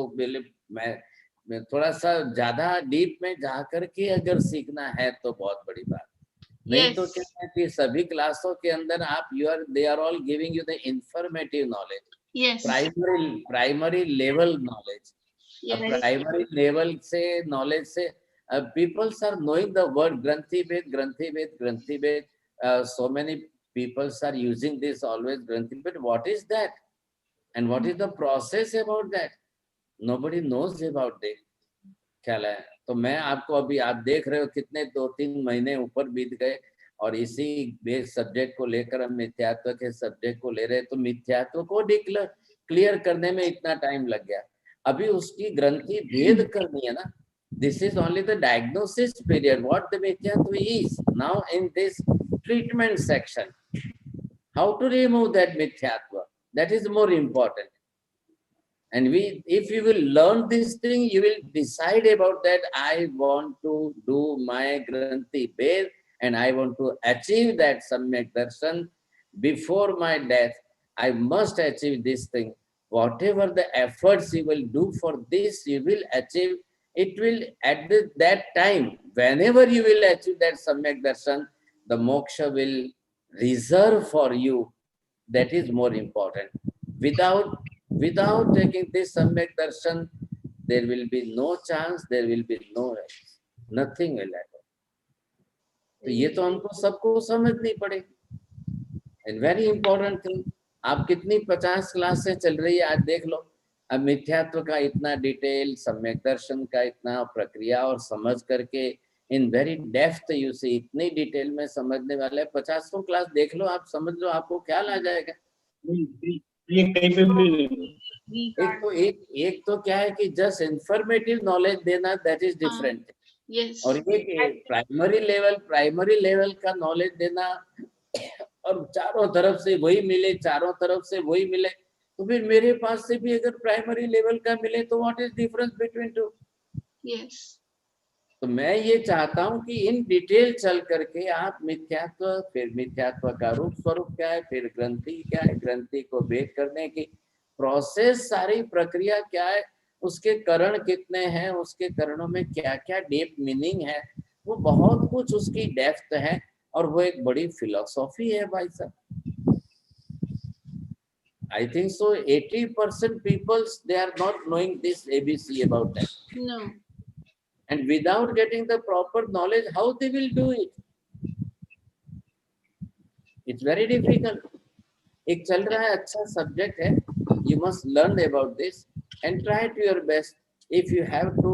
मैं थोड़ा सा ज्यादा डीप में जा करके अगर सीखना है तो बहुत बड़ी बात। नहीं तो क्या है कि सभी क्लासों के अंदर आप they are all giving you the informative knowledge, Yes. Primary level knowledge. Primary level से नॉलेज से people are knowing the word Granthi Ved. So many people are using this always Granthi Ved. What is that? And what is the process about that? Nobody knows about it. ख्याल है। तो मैं आपको अभी आप देख रहे हो कितने 2-3 महीने ऊपर बीत गए और इसी बेस सब्जेक्ट को लेकर हम मिथ्यात्व के सब्जेक्ट को ले रहे, तो मिथ्यात्व को क्लियर करने में इतना टाइम लग गया। अभी उसकी ग्रंथि भेद करनी है ना। This is only the diagnosis period, what the mithyatva is. Now in this treatment section, how to remove that mithyatva, that is more important. And if you will learn this thing, you will decide about that. I want to do my Granthi Ved and I want to achieve that Samyak Darshan before my death. I must achieve this thing. Whatever the efforts you will do for this, you will achieve. It will at that time, whenever you will achieve that Samyak Darshan, the moksha will reserve for you. That is more important. Without taking this Samyak Darshan, there will be no chance, there will be nothing will happen. तो ये तो हमको सबको समझनी पड़ेगी। And very important thing, आप कितनी 50 क्लास से चल रही है आज देख लो। अब मिथ्यात्व का इतना डिटेल, सम्यक दर्शन का इतना प्रक्रिया और समझ करके इन वेरी डेप्थ यू से इतनी डिटेल में समझने वाले 50 क्लास देख लो, आप समझ लो, आपको ख्याल आ जाएगा। एक तो क्या है कि जस्ट इंफॉर्मेटिव नॉलेज देना, दैट इज डिफरेंट। Yes. और एक प्राइमरी लेवल का नॉलेज देना और चारों तरफ से वही मिले, तो फिर मेरे पास से भी अगर प्राइमरी लेवल का मिले तो what is difference between two? Yes. तो मैं ये चाहता हूँ कि इन डिटेल चल करके आप मिथ्यात्व, फिर मिथ्यात्व का रूप स्वरूप क्या है, फिर ग्रंथि क्या है, ग्रंथि को भेद करने की प्रोसेस, सारी प्रक्रिया क्या है, उसके करण कितने हैं, उसके करणों में क्या क्या डीप मीनिंग है, वो बहुत कुछ उसकी डेप्थ है और वो एक बड़ी फिलॉसफी है भाई साहब। I think so 80% people, they are not knowing this ABC about that. No. And without getting the proper knowledge, how they will do it? It's very difficult. एक चल रहा है, अच्छा subject है, you must learn about this and try to your best. If you have to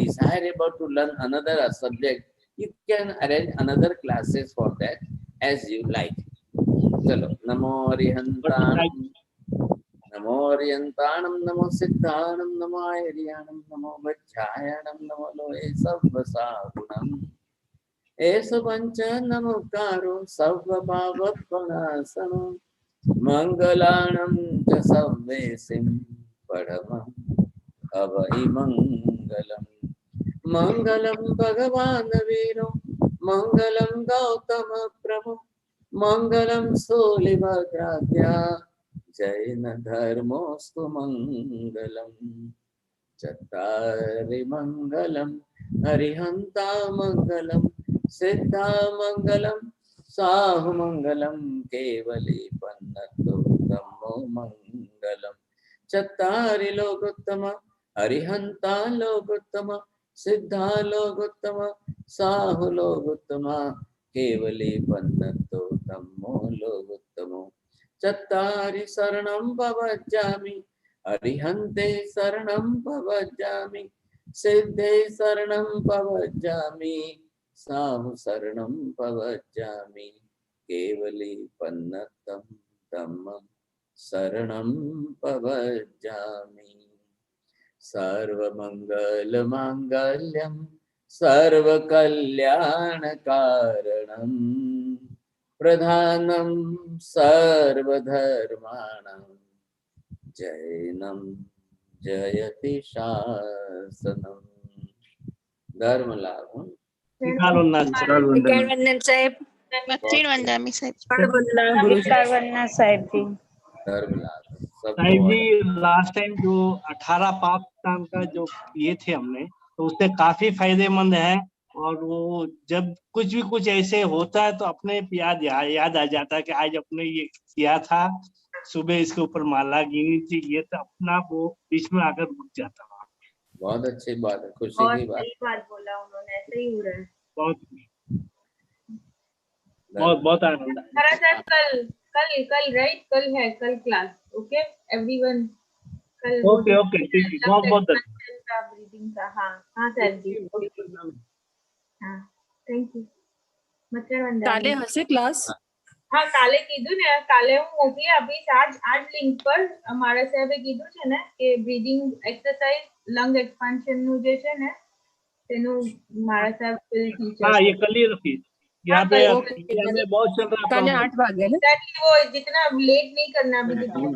desire about to learn another subject, you can arrange another classes for that as you like. चलो, नमो अरिहंताणं, नमो अरिहंताणं, नमो सिद्धाणं, नमो आर्याणं, नमो वज्रायणं, नमो लोहे सर्वसागुणं, एष पंच नमोकारो सर्वपापप्रणाशनं, मंगलानं च सर्वेसिं परमं अवहि मंगलम्। मंगलं भगवान् वीरो, मंगलं गौतम प्रभु, मंगलं सूलिभद्राद्या, जैन धर्मोस्तु मंगलम्। चत्वारि मंगलम् अरिहन्ता मंगलम्, सिद्धा मंगलम्, साहु मंगलम्, केवली पन्नतो धम्मो मंगलम्। चत्वारि लोकोत्तम अरिहन्ता लोकोत्तम, सिद्धा लोकोत्तम, साहु लोकोत्तम, केवली पन्नतो धम्मो लोकोत्तमो। चत्वारि शरणं भवज्जामि, अरिहन्ते शरणं भवज्जामि, सिद्धे शरणं भवज्जामि, साहु शरणं भवज्जामि, केवली पन्नतं धम्मं शरणं भवज्जामि। सर्वमंगलमांगल्यं सर्वकल्याणकारणं, प्रधानं सर्वधर्माणां, जैनं जयति शासनम्। धर्म लाभ। वंदन साहेब, वंदामी साहेब। वंदना साहेब जी। धर्म लाभ साहिब जी, लास्ट टाइम जो 18 पाप नाम का जो ये थे हमने, तो उससे काफी फायदेमंद है। और वो जब कुछ ऐसे होता है तो अपने याद आ जाता है कि आज अपने ये किया था, सुबह इसके ऊपर माला गिनी थी, ये तो अपना वो बीच में आकर रुक जाता है। बहुत अच्छी बात है, खुशी की बात। सही बात बोला उन्होंने, ऐसे ही हो रहा है। बहुत आनंद। साहब कल राइट, कल है, कल क्लास। ओके एवरीवन, कल ओके ठीक है, बहुत ब्रीदिंग का। हाँ सर जी, हाँ थैंक यू। કાલે હશે ક્લાસ? હા કાલે કીધું ને, કાલે હું મોકલી આપીશ। આજ લિંક પર અમારા સાહેબે કીધું છે ને કે બ્રીધિંગ એક્સરસાઇઝ લંગ એક્સપાન્શન નું જે છે ને તેનું મારા સાહેબ ટીચર। हाँ, ये कल ही रखी यहाँ पे बहुत चल रहा है। કાલે 8 વાગે वो जितना लेट नहीं करना, अभी जितना